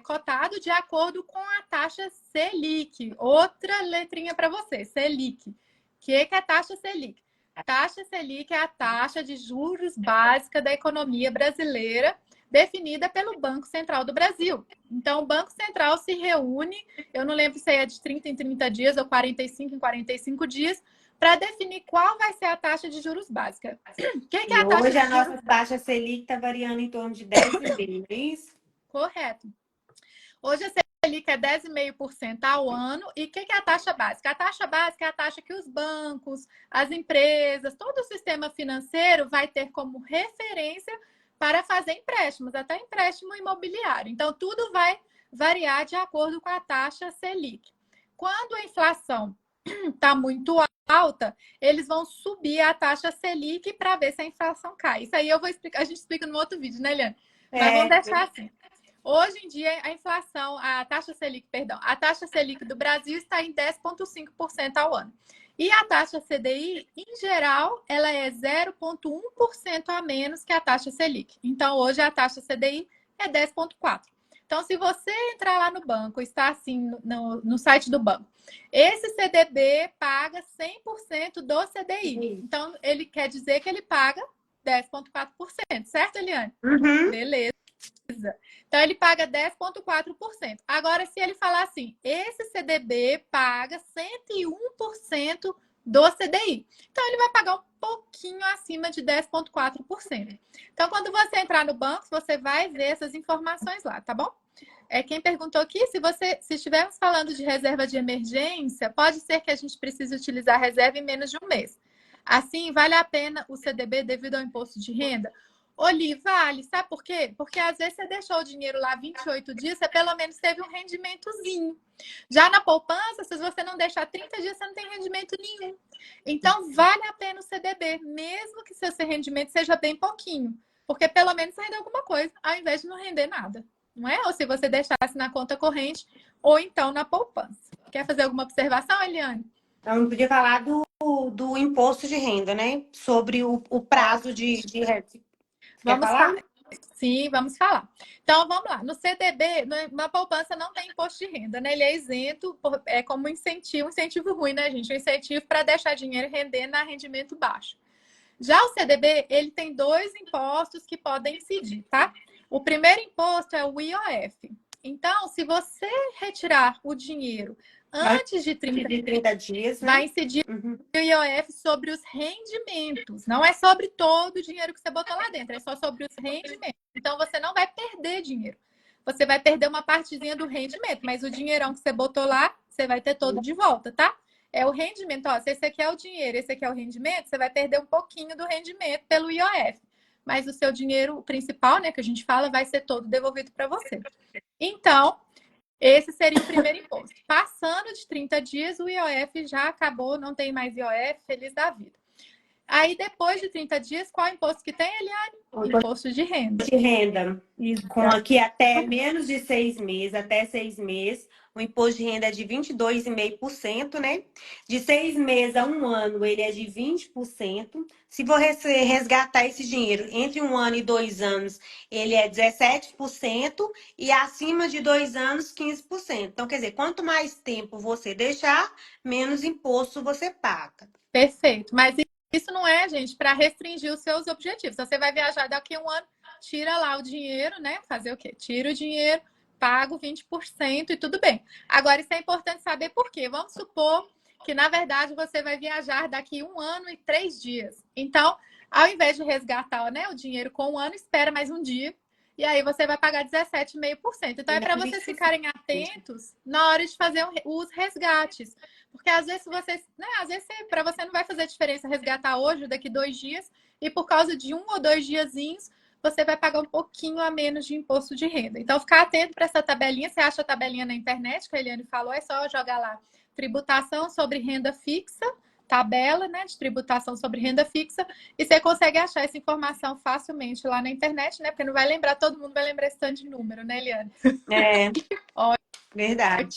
cotado de acordo com a taxa Selic. Outra letrinha para você, Selic. O que é a taxa Selic? A taxa Selic é a taxa de juros básica da economia brasileira, definida pelo Banco Central do Brasil. Então, o Banco Central se reúne, eu não lembro se é de 30 em 30 dias ou 45 em 45 dias, para definir qual vai ser a taxa de juros básica. O que é a taxa hoje a nossa taxa Selic está variando em torno de 10,5%, é isso? Correto. Hoje a Selic é 10,5% ao ano. E o que é a taxa básica? A taxa básica é a taxa que os bancos, as empresas, todo o sistema financeiro vai ter como referência para fazer empréstimos, até empréstimo imobiliário. Então, tudo vai variar de acordo com a taxa Selic. Quando a inflação está muito alta, eles vão subir a taxa Selic para ver se a inflação cai. Isso aí eu vou explicar, a gente explica no outro vídeo, né, Eliane? Mas vamos deixar assim. Hoje em dia, a inflação, a taxa Selic, perdão, a taxa Selic do Brasil está em 10,5% ao ano. E a taxa CDI, em geral, ela é 0,1% a menos que a taxa Selic. Então, hoje a taxa CDI é 10,4%. Então, se você entrar lá no banco, está assim no site do banco, esse CDB paga 100% do CDI. Então, ele quer dizer que ele paga 10,4%, certo, Eliane? Uhum. Beleza. Então, ele paga 10,4%. Agora, se ele falar assim, esse CDB paga 101% do CDI. Então, ele vai pagar um pouquinho acima de 10,4%. Então, quando você entrar no banco, você vai ver essas informações lá, tá bom? Quem perguntou aqui, se estivermos falando de reserva de emergência, pode ser que a gente precise utilizar a reserva em menos de um mês. Assim, vale a pena o CDB devido ao imposto de renda? Oli, vale. Sabe por quê? Porque às vezes você deixou o dinheiro lá 28 dias, você pelo menos teve um rendimentozinho. Já na poupança, se você não deixar 30 dias, você não tem rendimento nenhum. Então, vale a pena o CDB, mesmo que seu rendimento seja bem pouquinho. Porque pelo menos você rende alguma coisa, ao invés de não render nada. Não é? Ou se você deixasse na conta corrente, ou então na poupança. Quer fazer alguma observação, Eliane? Eu não podia falar do imposto de renda, né? Sobre o prazo de Você quer Vamos falar? falar. Sim, vamos falar. Então, vamos lá. No CDB, na poupança não tem imposto de renda, né? Ele é isento, é como um incentivo ruim, né, gente? Um incentivo para deixar dinheiro render na rendimento baixo. Já o CDB, ele tem dois impostos que podem incidir, tá? O primeiro imposto é o IOF. Então, se você retirar o dinheiro antes de 30 dias, né? vai incidir Uhum. o IOF sobre os rendimentos. Não é sobre todo o dinheiro que você botou lá dentro, é só sobre os rendimentos. Então, você não vai perder dinheiro. Você vai perder uma partezinha do rendimento, mas o dinheirão que você botou lá, você vai ter todo de volta, tá? É o rendimento. Ó, se esse aqui é o dinheiro, esse aqui é o rendimento, você vai perder um pouquinho do rendimento pelo IOF. Mas o seu dinheiro principal, né, que a gente fala, vai ser todo devolvido para você. Então, esse seria o primeiro imposto. Passando de 30 dias, o IOF já acabou, não tem mais IOF, feliz da vida. Aí, depois de 30 dias, qual imposto que tem, Eliane? Imposto de renda. De renda. Com Exato. aqui até menos de 6 meses, até 6 meses, o imposto de renda é de 22,5%, né? De 6 meses a um ano, ele é de 20%. Se você resgatar esse dinheiro entre 1 ano e 2 anos, ele é 17%. E acima de 2 anos, 15%. Então, quer dizer, quanto mais tempo você deixar, menos imposto você paga. Perfeito. Mas isso não é, gente, para restringir os seus objetivos. Se você vai viajar daqui a um ano, tira lá o dinheiro, né? Fazer o quê? Tira o dinheiro, paga o 20% e tudo bem. Agora, isso é importante saber por quê. Vamos supor que, na verdade, você vai viajar daqui a 1 ano e 3 dias. Então, ao invés de resgatar, né, o dinheiro com um ano, espera mais um dia. E aí você vai pagar 17,5%. Então, é para vocês ficarem atentos na hora de fazer os resgates. Porque às vezes às vezes para você não vai fazer diferença resgatar hoje ou daqui 2 dias, e por causa de 1 ou 2 diazinhos, você vai pagar um pouquinho a menos de imposto de renda. Então, ficar atento para essa tabelinha. Você acha a tabelinha na internet, que a Eliane falou, é só jogar lá tributação sobre renda fixa, tabela, né, de tributação sobre renda fixa, e você consegue achar essa informação facilmente lá na internet, né? Porque não vai lembrar, todo mundo vai lembrar esse tanto de número, né, Eliane? É, verdade.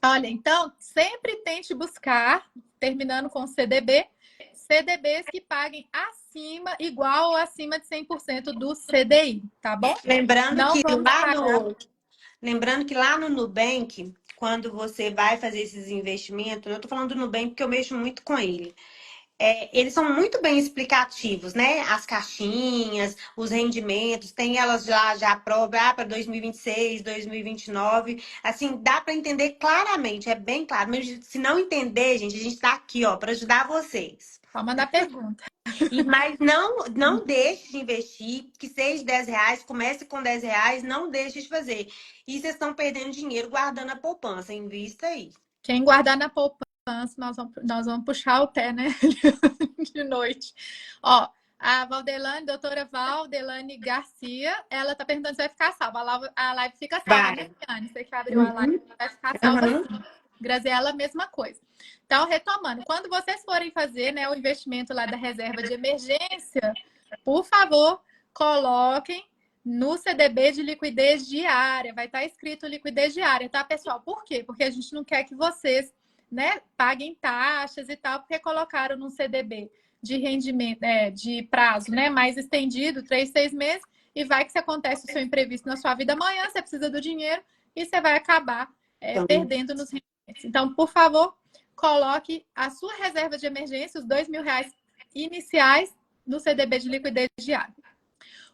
Olha, então, sempre tente buscar, terminando com CDB, CDBs que paguem acima, igual ou acima de 100% do CDI, tá bom? Lembrando Não que vamos lá pagar. lembrando que lá no Nubank, quando você vai fazer esses investimentos, eu tô falando do Nubank porque eu mexo muito com ele. Eles são muito bem explicativos, né? As caixinhas, os rendimentos, tem elas lá já para 2026, 2029. Assim, dá para entender claramente, é bem claro. Mas se não entender, gente, a gente está aqui, ó, para ajudar vocês. Pode mandar pergunta. Mas não deixe de investir, que seja R$ 10, comece com R$ 10, não deixe de fazer. E vocês estão perdendo dinheiro guardando a poupança, invista aí. Quem guardar na poupança, nós vamos puxar o pé, né? De noite. Ó, a doutora Valdelane Garcia, ela tá perguntando se vai ficar salva. A live fica salva, né, Vai. Liane? Você que abriu a live, vai ficar salva sim. Graziela, mesma coisa. Então, retomando, quando vocês forem fazer, né, o investimento lá da reserva de emergência, por favor, coloquem no CDB de liquidez diária. Vai estar escrito liquidez diária, tá, pessoal? Por quê? Porque a gente não quer que vocês, né, paguem taxas e tal, porque colocaram no CDB de rendimento, de prazo, né, mais estendido, 3, 6 meses, e vai que se acontece o seu imprevisto na sua vida amanhã, você precisa do dinheiro e você vai acabar perdendo nos rendimentos. Então, por favor, coloque a sua reserva de emergência, os R$ 2.000 iniciais, no CDB de liquidez diária.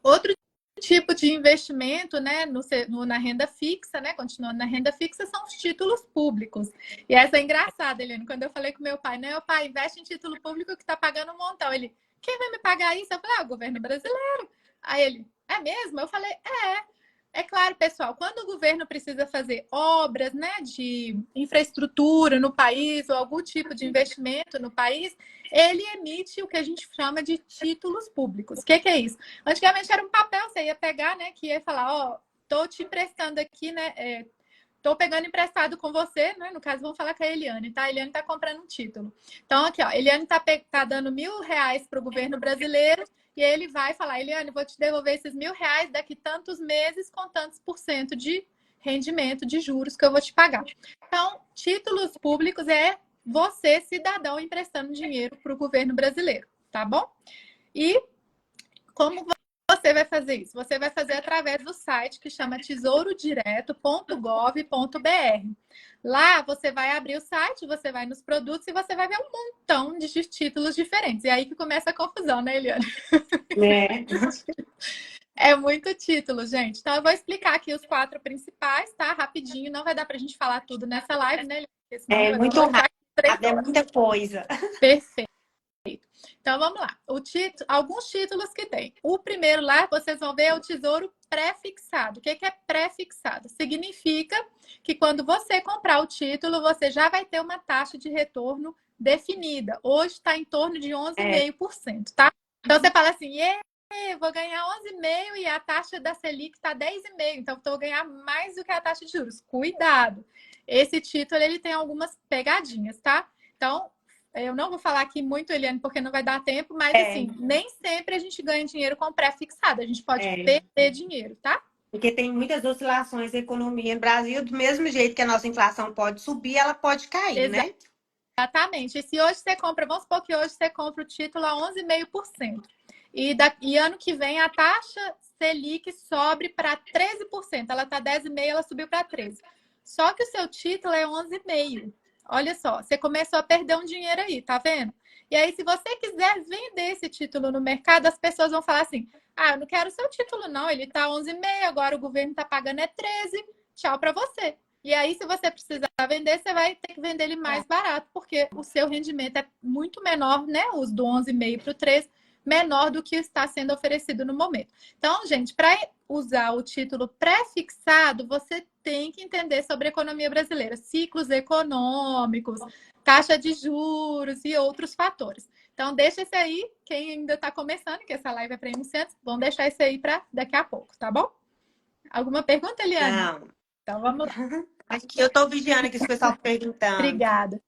Outro tipo de investimento, né, na renda fixa, né, continuando na renda fixa, são os títulos públicos. E essa é engraçada, Eliane, quando eu falei com meu pai, né, meu pai, investe em título público que está pagando um montão. Ele, quem vai me pagar isso? Eu falei, o governo brasileiro. Aí ele, é mesmo? Eu falei, é claro, pessoal, quando o governo precisa fazer obras, né, de infraestrutura no país ou algum tipo de investimento no país, ele emite o que a gente chama de títulos públicos. O que é isso? Antigamente era um papel, você ia pegar, né, que ia falar, tô te emprestando aqui, né, tô pegando emprestado com você, né, no caso vamos falar com a Eliane, tá? A Eliane tá comprando um título. Então aqui, Eliane tá dando R$ 1.000 para o governo brasileiro, e ele vai falar, Eliane, vou te devolver esses R$ 1.000 daqui tantos meses com tantos % de rendimento, de juros que eu vou te pagar. Então, títulos públicos é você, cidadão, emprestando dinheiro para o governo brasileiro, tá bom? E como você vai fazer isso? Você vai fazer através do site que chama tesourodireto.gov.br. Lá você vai abrir o site, você vai nos produtos e você vai ver um montão de títulos diferentes. E aí que começa a confusão, né, Eliane? É muito título, gente. Então eu vou explicar aqui os 4 principais, tá? Rapidinho, não vai dar pra gente falar tudo nessa live, né, Eliane? Porque senão É muito rápido, é muita coisa. Perfeito. Então vamos lá. Alguns títulos que tem. O primeiro lá, vocês vão ver, é o Tesouro Pré-fixado. O que é pré-fixado? Significa que quando você comprar o título, você já vai ter uma taxa de retorno definida. Hoje está em torno de 11,5%, tá? Então você fala assim, vou ganhar 11,5% e a taxa da Selic está 10,5%. Então eu vou ganhar mais do que a taxa de juros. Cuidado! Esse título ele tem algumas pegadinhas, tá? Então, eu não vou falar aqui muito, Eliane, porque não vai dar tempo, mas assim, nem sempre a gente ganha dinheiro com pré-fixado. A gente pode perder dinheiro, tá? Porque tem muitas oscilações da economia no Brasil, do mesmo jeito que a nossa inflação pode subir, ela pode cair, né? Exatamente. E se hoje você compra, vamos supor que hoje você compra o título a 11,5%. E ano que vem a taxa Selic sobe para 13%. Ela está 10,5%, ela subiu para 13%. Só que o seu título é 11,5%. Olha só, você começou a perder um dinheiro aí, tá vendo? E aí, se você quiser vender esse título no mercado, as pessoas vão falar assim, eu não quero seu título não, ele tá 11,5, agora o governo tá pagando 13, tchau para você. E aí, se você precisar vender, você vai ter que vender ele mais barato, porque o seu rendimento é muito menor, né? Os do 11,5 para o 13, menor do que está sendo oferecido no momento. Então, gente, para usar o título pré-fixado, você tem que entender sobre a economia brasileira, ciclos econômicos, taxa de juros e outros fatores. Então, deixa esse aí, quem ainda está começando, que essa live é para iniciantes, vamos deixar esse aí para daqui a pouco, tá bom? Alguma pergunta, Eliane? Não. Então, vamos lá. Aqui eu estou vigiando aqui os pessoal perguntando. Obrigada.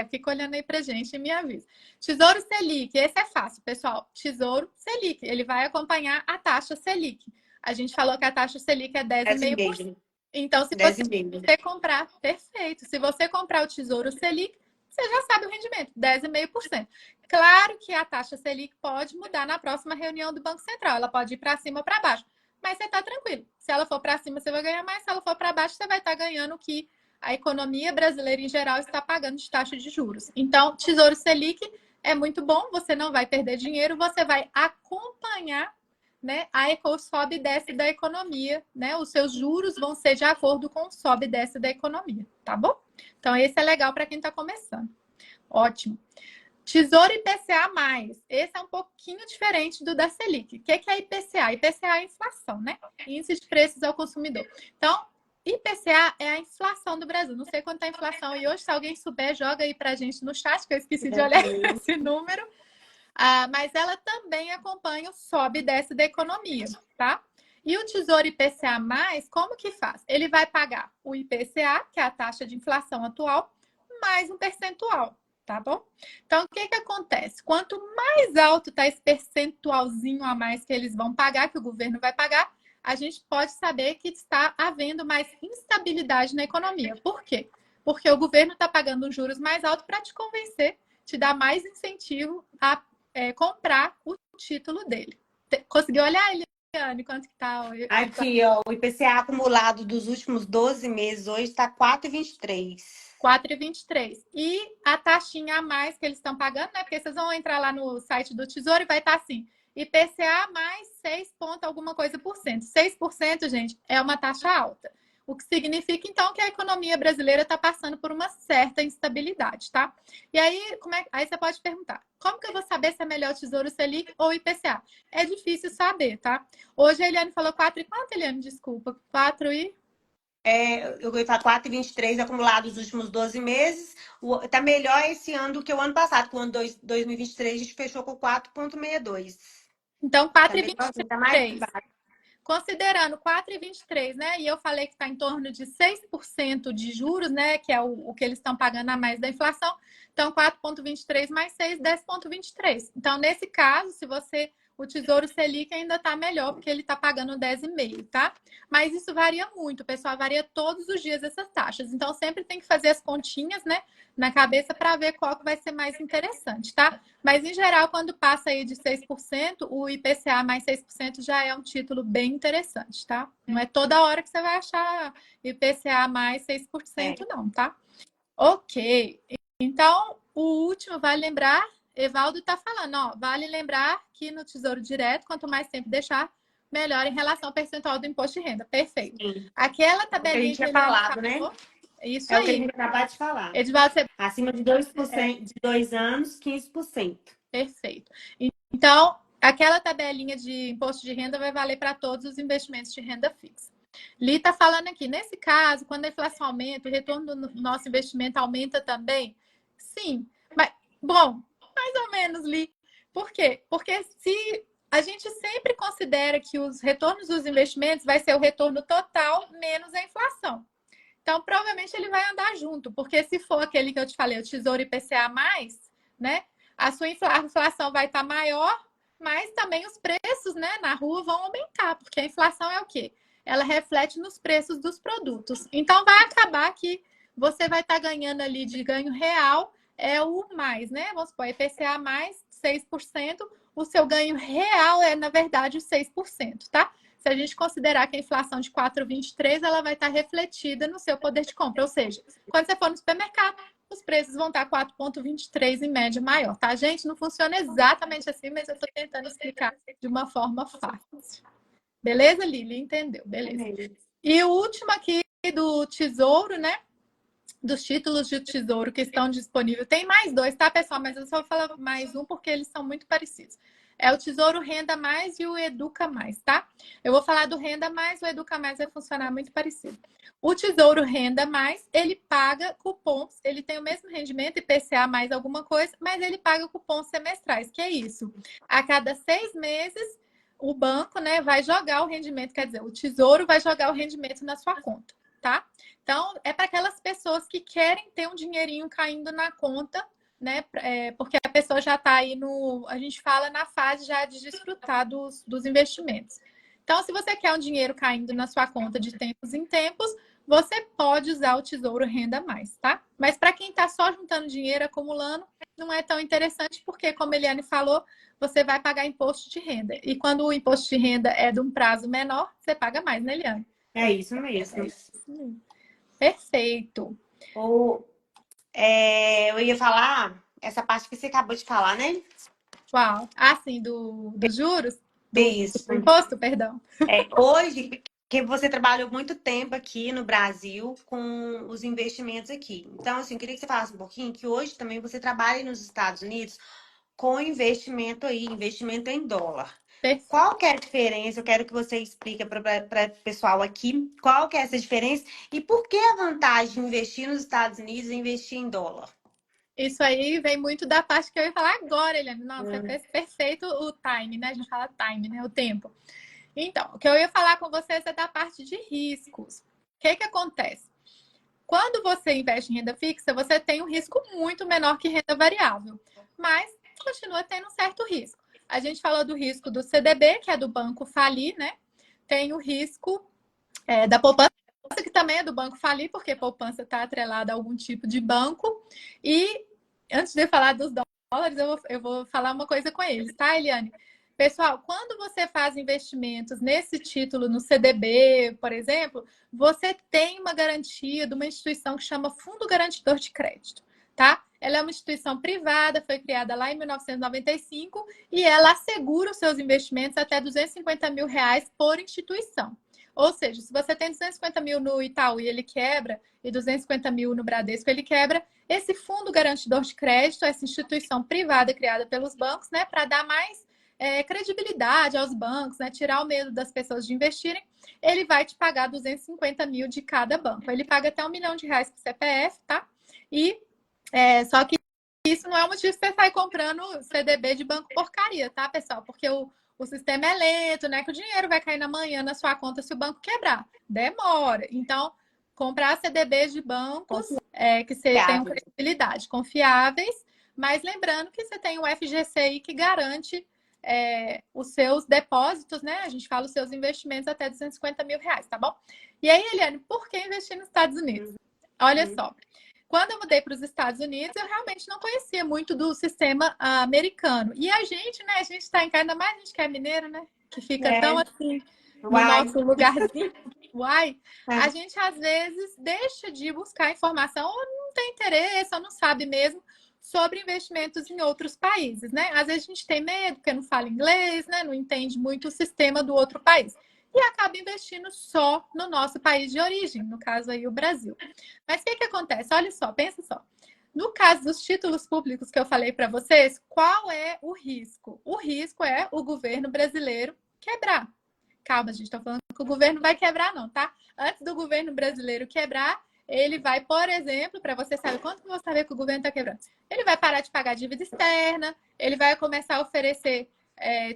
Fica olhando aí pra gente e me avisa. Tesouro Selic, esse é fácil, pessoal. Tesouro Selic, ele vai acompanhar a taxa Selic. A gente falou que a taxa Selic é 10,5%. Então, se você comprar, perfeito. Se você comprar o Tesouro Selic, você já sabe o rendimento, 10,5%. Claro que a taxa Selic pode mudar na próxima reunião do Banco Central. Ela pode ir para cima ou para baixo. Mas você está tranquilo. Se ela for para cima, você vai ganhar mais. Se ela for para baixo, você vai estar ganhando o que a economia brasileira em geral está pagando de taxa de juros. Então, Tesouro Selic é muito bom, você não vai perder dinheiro, você vai acompanhar, né, o sobe e desce da economia, né? Os seus juros vão ser de acordo com o sobe e desce da economia, tá bom? Então, esse é legal para quem está começando. Ótimo. Tesouro IPCA+, esse é um pouquinho diferente do da Selic. O que é IPCA? IPCA é a inflação, né? Índice de preços ao consumidor. Então, IPCA é a inflação do Brasil. Não sei quanto é a inflação. E hoje, se alguém souber, joga aí pra gente no chat, que eu esqueci de olhar esse número. Mas ela também acompanha o sobe e desce da economia, tá? E o Tesouro IPCA+, como que faz? Ele vai pagar o IPCA, que é a taxa de inflação atual, mais um percentual. tá bom? Então, o que que acontece? Quanto mais alto está esse percentualzinho a mais que eles vão pagar, que o governo vai pagar, a gente pode saber que está havendo mais instabilidade na economia. Por quê? Porque o governo está pagando uns juros mais altos para te convencer, te dar mais incentivo a comprar o título dele. Conseguiu olhar, Eliane, quanto que está? Aqui, ó, o IPCA acumulado dos últimos 12 meses hoje está 4,23. 4,23. E a taxinha a mais que eles estão pagando, né? Porque vocês vão entrar lá no site do Tesouro e vai estar assim, IPCA mais 6 ponto alguma coisa por cento. 6%, gente, é uma taxa alta. O que significa, então, que a economia brasileira está passando por uma certa instabilidade, tá? E aí, aí você pode perguntar, como que eu vou saber se é melhor o Tesouro Selic ou IPCA? É difícil saber, tá? Hoje a Eliane falou 4 e quanto, Eliane? Desculpa. 4 e... Eu vou falar 4,23 acumulado nos últimos 12 meses. Tá melhor esse ano do que o ano passado, que o ano 2023 a gente fechou com 4,62. Então, Tá melhor, tá mais 4,23. baixo. Considerando 4,23, né? E eu falei que está em torno de 6% de juros, né? Que é o que eles estão pagando a mais da inflação. Então, 4,23 mais 6, 10,23. Então, nesse caso, se você. O Tesouro Selic ainda está melhor, porque ele está pagando 10,5, tá? Mas isso varia muito, o pessoal varia todos os dias essas taxas. Então, sempre tem que fazer as continhas, né? Na cabeça para ver qual que vai ser mais interessante, tá? Mas, em geral, quando passa aí de 6%, o IPCA mais 6% já é um título bem interessante, tá? Não é toda hora que você vai achar IPCA mais 6%, não, tá? Ok. Então, o último, vale lembrar, Evaldo está falando, ó, vale lembrar que no Tesouro Direto, quanto mais tempo deixar, melhor em relação ao percentual do imposto de renda. Perfeito. Sim. Aquela É o que a tabelinha gente que a tinha Eliane falado, né? falou, isso É o que a aí. gente acabou de falar. Edivaldo, você... Acima de 2%, de 2 anos, 15%. Perfeito. Então, aquela tabelinha de imposto de renda vai valer para todos os investimentos de renda fixa. Li está falando aqui, nesse caso, quando a inflação aumenta, o retorno do nosso investimento aumenta também? Sim, mas, bom, mais ou menos, Li. Por quê? Porque se a gente sempre considera que os retornos dos investimentos vai ser o retorno total menos a inflação. Então, provavelmente ele vai andar junto, porque se for aquele que eu te falei, o Tesouro IPCA+, né? A sua inflação vai estar maior, mas também os preços, né, na rua vão aumentar, porque a inflação é o quê? Ela reflete nos preços dos produtos. Então, vai acabar que você vai estar ganhando ali de ganho real, é o mais, né? Vamos supor, IPCA mais 6%, o seu ganho real é, na verdade, 6%, tá? Se a gente considerar que a inflação de 4,23 ela vai estar refletida no seu poder de compra. Ou seja, quando você for no supermercado, os preços vão estar 4,23 em média maior, tá? Gente, não funciona exatamente assim, mas eu estou tentando explicar de uma forma fácil. Beleza, Lili? Entendeu? Beleza. E o último aqui do Tesouro, né? Dos títulos de Tesouro que estão disponíveis. Tem mais dois, tá, pessoal? Mas eu só vou falar mais um porque eles são muito parecidos. É o Tesouro Renda Mais e o Educa Mais, tá? Eu vou falar do Renda Mais, o Educa Mais vai funcionar muito parecido. O Tesouro Renda Mais, ele paga cupons, ele tem o mesmo rendimento, IPCA mais alguma coisa, mas ele paga cupons semestrais, que é isso. A cada 6 meses, o banco, né, vai jogar o rendimento, quer dizer, o Tesouro vai jogar o rendimento na sua conta, tá? Então, é para aquelas pessoas que querem ter um dinheirinho caindo na conta, né? Porque a pessoa já está aí no. A gente fala na fase já de desfrutar dos investimentos. Então, se você quer um dinheiro caindo na sua conta de tempos em tempos, você pode usar o Tesouro Renda Mais, tá? Mas para quem está só juntando dinheiro, acumulando, não é tão interessante, porque, como a Eliane falou, você vai pagar imposto de renda. E quando o imposto de renda é de um prazo menor, você paga mais, né, Eliane? É isso mesmo. É isso mesmo. Perfeito. Eu ia falar essa parte que você acabou de falar, né? Uau. Ah, sim, dos juros? Isso. Do imposto, perdão. Hoje, que você trabalhou muito tempo aqui no Brasil com os investimentos aqui. Então, assim, eu queria que você falasse um pouquinho que hoje também você trabalha nos Estados Unidos com investimento aí, investimento em dólar. Perfeito. Qual que é a diferença? Eu quero que você explique para o pessoal aqui qual que é essa diferença e por que a vantagem de investir nos Estados Unidos e investir em dólar. Isso aí vem muito da parte que eu ia falar agora, Eliane. Nossa, é perfeito o time, né? A gente fala time, né? O tempo. Então, o que eu ia falar com vocês é da parte de riscos. O que que acontece? Quando você investe em renda fixa, você tem um risco muito menor que renda variável, mas continua tendo um certo risco. A gente falou do risco do CDB, que é do banco falir, né? Tem o risco da poupança, que também é do banco falir, porque poupança está atrelada a algum tipo de banco. E antes de eu falar dos dólares, eu vou falar uma coisa com eles, tá, Eliane? Pessoal, quando você faz investimentos nesse título, no CDB, por exemplo, você tem uma garantia de uma instituição que chama Fundo Garantidor de Crédito, tá? Ela é uma instituição privada, foi criada lá em 1995 e ela assegura os seus investimentos até R$ 250.000 por instituição. Ou seja, se você tem 250 mil no Itaú e ele quebra, e 250 mil no Bradesco ele quebra, esse fundo garantidor de crédito, essa instituição privada criada pelos bancos, né, para dar mais credibilidade aos bancos, né, tirar o medo das pessoas de investirem, ele vai te pagar 250 mil de cada banco. Ele paga até R$ 1 milhão por CPF, tá? E só que isso não é um motivo para você sair comprando CDB de banco porcaria, tá, pessoal? Porque o sistema é lento, né? Que o dinheiro vai cair na manhã na sua conta se o banco quebrar. Demora. Então, comprar CDBs de bancos que tenham credibilidade, confiáveis, mas lembrando que você tem o FGCI que garante os seus depósitos, né? A gente fala os seus investimentos até R$ 250.000, tá bom? E aí, Eliane, por que investir nos Estados Unidos? Olha só. Quando eu mudei para os Estados Unidos, eu realmente não conhecia muito do sistema americano. E a gente, né? A gente está em casa, ainda mais a gente que é mineiro, né? Que fica tão assim no nosso lugarzinho. Uai, a gente às vezes deixa de buscar informação ou não tem interesse, ou não sabe mesmo sobre investimentos em outros países, né? Às vezes a gente tem medo porque não fala inglês, né? Não entende muito o sistema do outro país. E acaba investindo só no nosso país de origem, no caso aí o Brasil. Mas o que acontece? Olha só, pensa só. No caso dos títulos públicos que eu falei para vocês, qual é o risco? O risco é o governo brasileiro quebrar. Calma, gente, estou falando que o governo vai quebrar, não, tá? Antes do governo brasileiro quebrar, ele vai, por exemplo, para você saber quanto que você saber que o governo está quebrando, ele vai parar de pagar dívida externa, ele vai começar a oferecer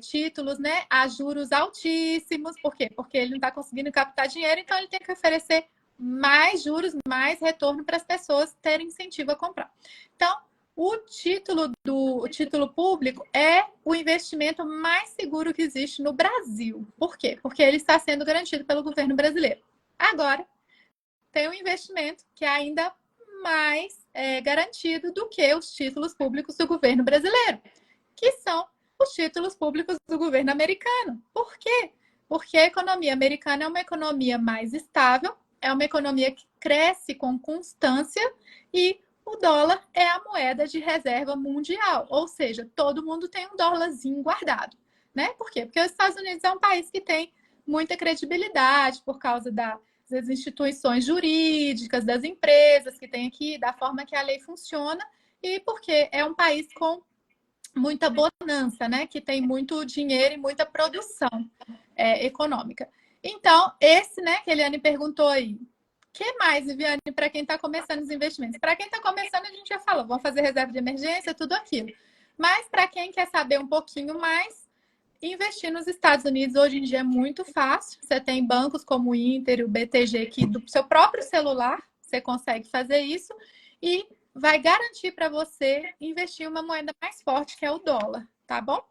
títulos, né, a juros altíssimos. Por quê? Porque ele não está conseguindo captar dinheiro, então ele tem que oferecer mais juros, mais retorno para as pessoas terem incentivo a comprar. Então, o título público é o investimento mais seguro que existe no Brasil. Por quê? Porque ele está sendo garantido pelo governo brasileiro. Agora, tem um investimento que é ainda mais garantido do que os títulos públicos do governo brasileiro, que são os títulos públicos do governo americano. Por quê? Porque a economia americana é uma economia mais estável, é uma economia que cresce com constância e o dólar é a moeda de reserva mundial, ou seja, todo mundo tem um dólarzinho guardado, né? Por quê? Porque os Estados Unidos é um país que tem muita credibilidade por causa das instituições jurídicas, das empresas que tem aqui, da forma que a lei funciona e porque é um país com muita bonança, né? Que tem muito dinheiro e muita produção econômica. Então, esse, né, que a Eliane perguntou aí, que mais, Viviane, para quem está começando os investimentos? Para quem está começando, a gente já falou, vamos fazer reserva de emergência, tudo aquilo. Mas para quem quer saber um pouquinho mais, investir nos Estados Unidos hoje em dia é muito fácil. Você tem bancos como o Inter, o BTG, que do seu próprio celular você consegue fazer isso e vai garantir para você investir uma moeda mais forte, que é o dólar, tá bom?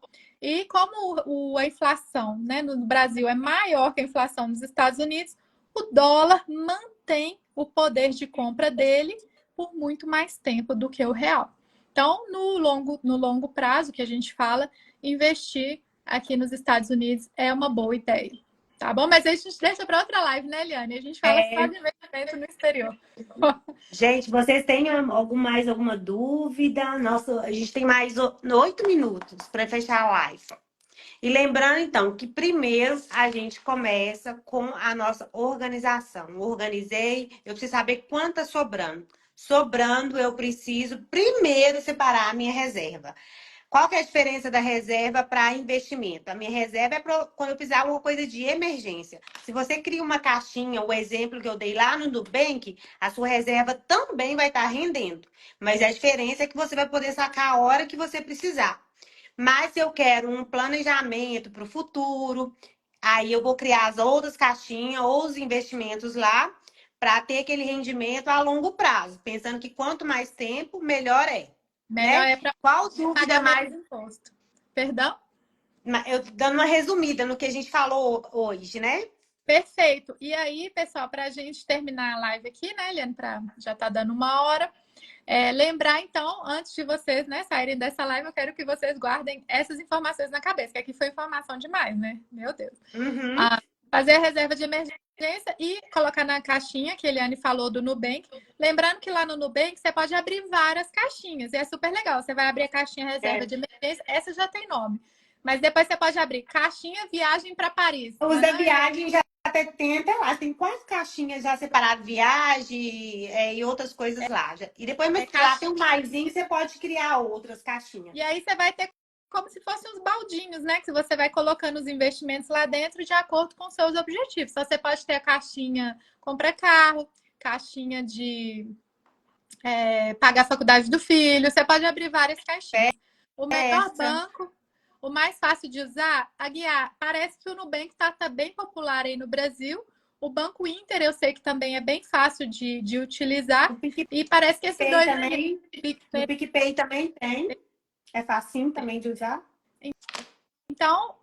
E como a inflação, né, no Brasil é maior que a inflação nos Estados Unidos, o dólar mantém o poder de compra dele por muito mais tempo do que o real. Então, no longo prazo, que a gente fala, investir aqui nos Estados Unidos é uma boa ideia. Tá bom? Mas a gente deixa para outra live, né, Eliane? A gente fala só de investimento no exterior. Gente, vocês têm mais alguma dúvida? Nossa, a gente tem mais 8 minutos para fechar a live. E lembrando, então, que primeiro a gente começa com a nossa organização. Organizei, eu preciso saber quanto está sobrando. Sobrando, eu preciso primeiro separar a minha reserva. Qual que é a diferença da reserva para investimento? A minha reserva é quando eu precisar de uma coisa de emergência. Se você cria uma caixinha, o exemplo que eu dei lá no Nubank, a sua reserva também vai estar rendendo. Mas a diferença é que você vai poder sacar a hora que você precisar. Mas se eu quero um planejamento para o futuro, aí eu vou criar as outras caixinhas ou os investimentos lá para ter aquele rendimento a longo prazo, pensando que quanto mais tempo, melhor é, Melhor né? é para Qual dúvida pagar mais? menos imposto. Perdão? Eu dando uma resumida no que a gente falou hoje, né? Perfeito. E aí, pessoal, para a gente terminar a live aqui, né, Eliane, já está dando 1 hora. Lembrar, então, antes de vocês, né, saírem dessa live, eu quero que vocês guardem essas informações na cabeça, que aqui foi informação demais, né? Meu Deus. Uhum. Fazer a reserva de emergência e colocar na caixinha que a Eliane falou do Nubank. Lembrando que lá no Nubank você pode abrir várias caixinhas, e é super legal. Você vai abrir a caixinha reserva de emergência, essa já tem nome. Mas depois você pode abrir caixinha viagem para Paris. Os da viagem já tem até lá, tem 4 caixinhas já separadas, viagem e outras coisas lá. E depois mas lá tem um maisinho, você pode criar outras caixinhas. E aí você vai ter como se fossem uns baldinhos, né? Que você vai colocando os investimentos lá dentro de acordo com seus objetivos. Então, você pode ter a caixinha compra carro, caixinha de pagar a faculdade do filho, você pode abrir várias caixinhas. O melhor banco, o mais fácil de usar, a Guiar. Parece que o Nubank tá bem popular aí no Brasil. O Banco Inter, eu sei que também é bem fácil de utilizar. E parece que esses dois também, o PicPay também tem. É facinho também de usar. Então,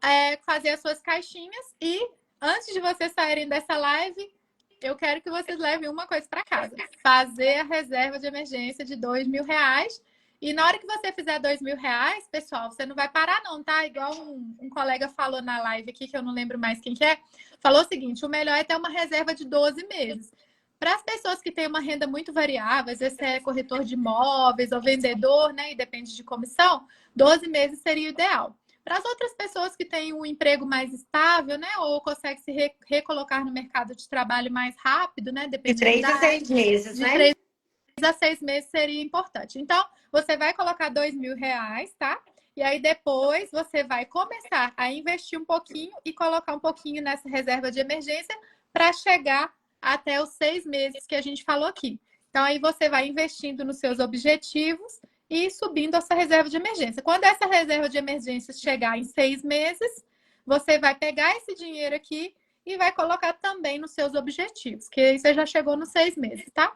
fazer as suas caixinhas e antes de vocês saírem dessa live, eu quero que vocês levem uma coisa para casa. Fazer a reserva de emergência de R$2.000. E na hora que você fizer R$2.000, pessoal, você não vai parar não, tá? Igual um colega falou na live aqui, que eu não lembro mais quem que é, falou o seguinte, o melhor é ter uma reserva de 12 meses. Para as pessoas que têm uma renda muito variável, às vezes você é corretor de imóveis ou vendedor, né? E depende de comissão, 12 meses seria o ideal. Para as outras pessoas que têm um emprego mais estável, né? Ou conseguem se recolocar no mercado de trabalho mais rápido, né? De 3 a 6 meses, né? De 3 a 6 meses seria importante. Então, você vai colocar R$2.000, tá? E aí depois você vai começar a investir um pouquinho e colocar um pouquinho nessa reserva de emergência para chegar até os 6 meses que a gente falou aqui. Então, aí você vai investindo nos seus objetivos e subindo essa reserva de emergência. Quando essa reserva de emergência chegar em 6 meses, você vai pegar esse dinheiro aqui e vai colocar também nos seus objetivos, que aí você já chegou nos 6 meses, tá?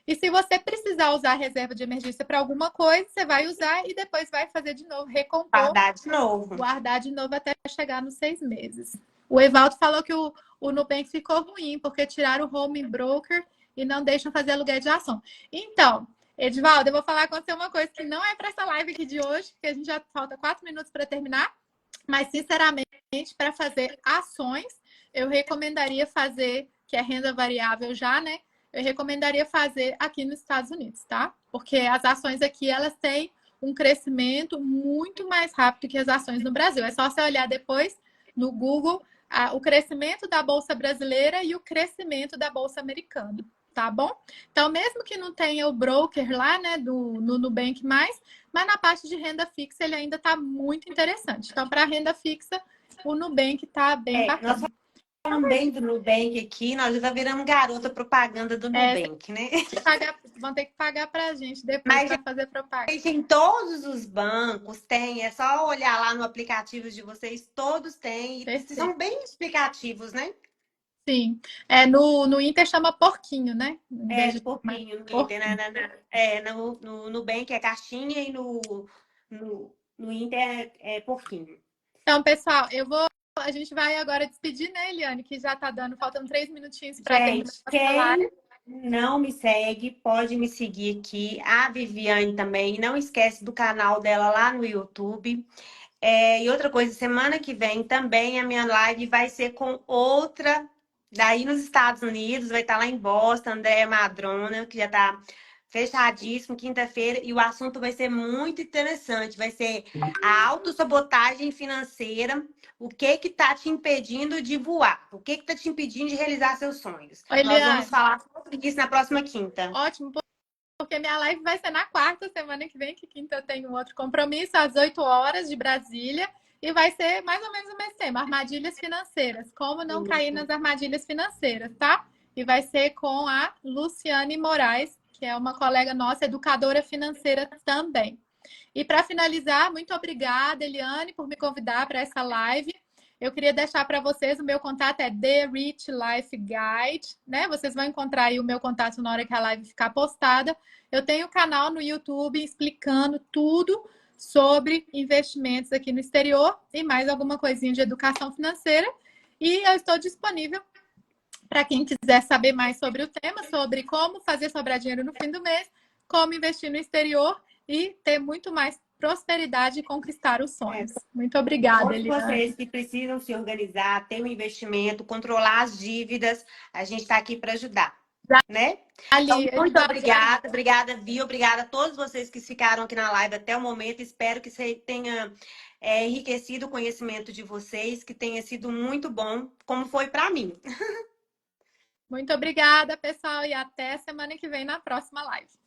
E se você precisar usar a reserva de emergência para alguma coisa, você vai usar e depois vai fazer de novo, recompor. Guardar de novo até chegar nos 6 meses. O Evaldo falou que o Nubank ficou ruim, porque tiraram o home broker e não deixam fazer aluguel de ação. Então, Edivaldo, eu vou falar com você uma coisa que não é para essa live aqui de hoje, porque a gente já falta 4 minutos para terminar. Mas, sinceramente, para fazer ações, eu recomendaria fazer, que é renda variável já, né? Eu recomendaria fazer aqui nos Estados Unidos, tá? Porque as ações aqui, elas têm um crescimento muito mais rápido que as ações no Brasil. É só você olhar depois no Google o crescimento da Bolsa Brasileira e o crescimento da Bolsa Americana, tá bom? Então, mesmo que não tenha o broker lá, né, no Nubank mais, mas na parte de renda fixa ele ainda está muito interessante. Então, para renda fixa, o Nubank está bem bacana. Nós falamos bem do Nubank aqui, nós já viramos garota propaganda do Nubank, né? Vão ter que pagar para a gente depois para fazer propaganda. Em todos os bancos tem, é só olhar lá no aplicativo de vocês, todos têm, e são bem explicativos, né? Sim. No Inter chama porquinho, né? Porquinho. No Inter, no Nubank é caixinha e no Inter é porquinho. Então, pessoal, a gente vai agora despedir, né, Eliane? Que já tá faltando 3 minutinhos para terminar a live. Não me segue, pode me seguir aqui. A Viviane também. Não esquece do canal dela lá no YouTube. E outra coisa, semana que vem também a minha live vai ser com outra, daí nos Estados Unidos, vai estar lá em Boston, Andréa Madrona, que já está fechadíssimo, quinta-feira, e o assunto vai ser muito interessante. Vai ser a autossabotagem financeira, o que está te impedindo de voar, o que está te impedindo de realizar seus sonhos. Nós vamos falar sobre isso na próxima quinta. Ótimo, porque minha live vai ser na quarta, semana que vem, que quinta eu tenho um outro compromisso, às 8 horas de Brasília, e vai ser mais ou menos o mesmo tema, armadilhas financeiras, como não cair nas armadilhas financeiras, tá? E vai ser com a Luciane Moraes, que é uma colega nossa, educadora financeira também. E para finalizar, muito obrigada, Eliane, por me convidar para essa live. Eu queria deixar para vocês, o meu contato é The Rich Life Guide, né? Vocês vão encontrar aí o meu contato na hora que a live ficar postada. Eu tenho um canal no YouTube explicando tudo sobre investimentos aqui no exterior e mais alguma coisinha de educação financeira. E eu estou disponível para quem quiser saber mais sobre o tema, sobre como fazer sobrar dinheiro no fim do mês, como investir no exterior e ter muito mais prosperidade e conquistar os sonhos. Muito obrigada, Todos Eliane. vocês que precisam se organizar, ter um investimento, controlar as dívidas, a gente está aqui para ajudar, né? Então, Ali, muito obrigada, obrigada, Vi, obrigada a todos vocês que ficaram aqui na live até o momento. Espero que você tenha enriquecido o conhecimento de vocês, que tenha sido muito bom, como foi para mim. muito obrigada, pessoal, e até semana que vem na próxima live.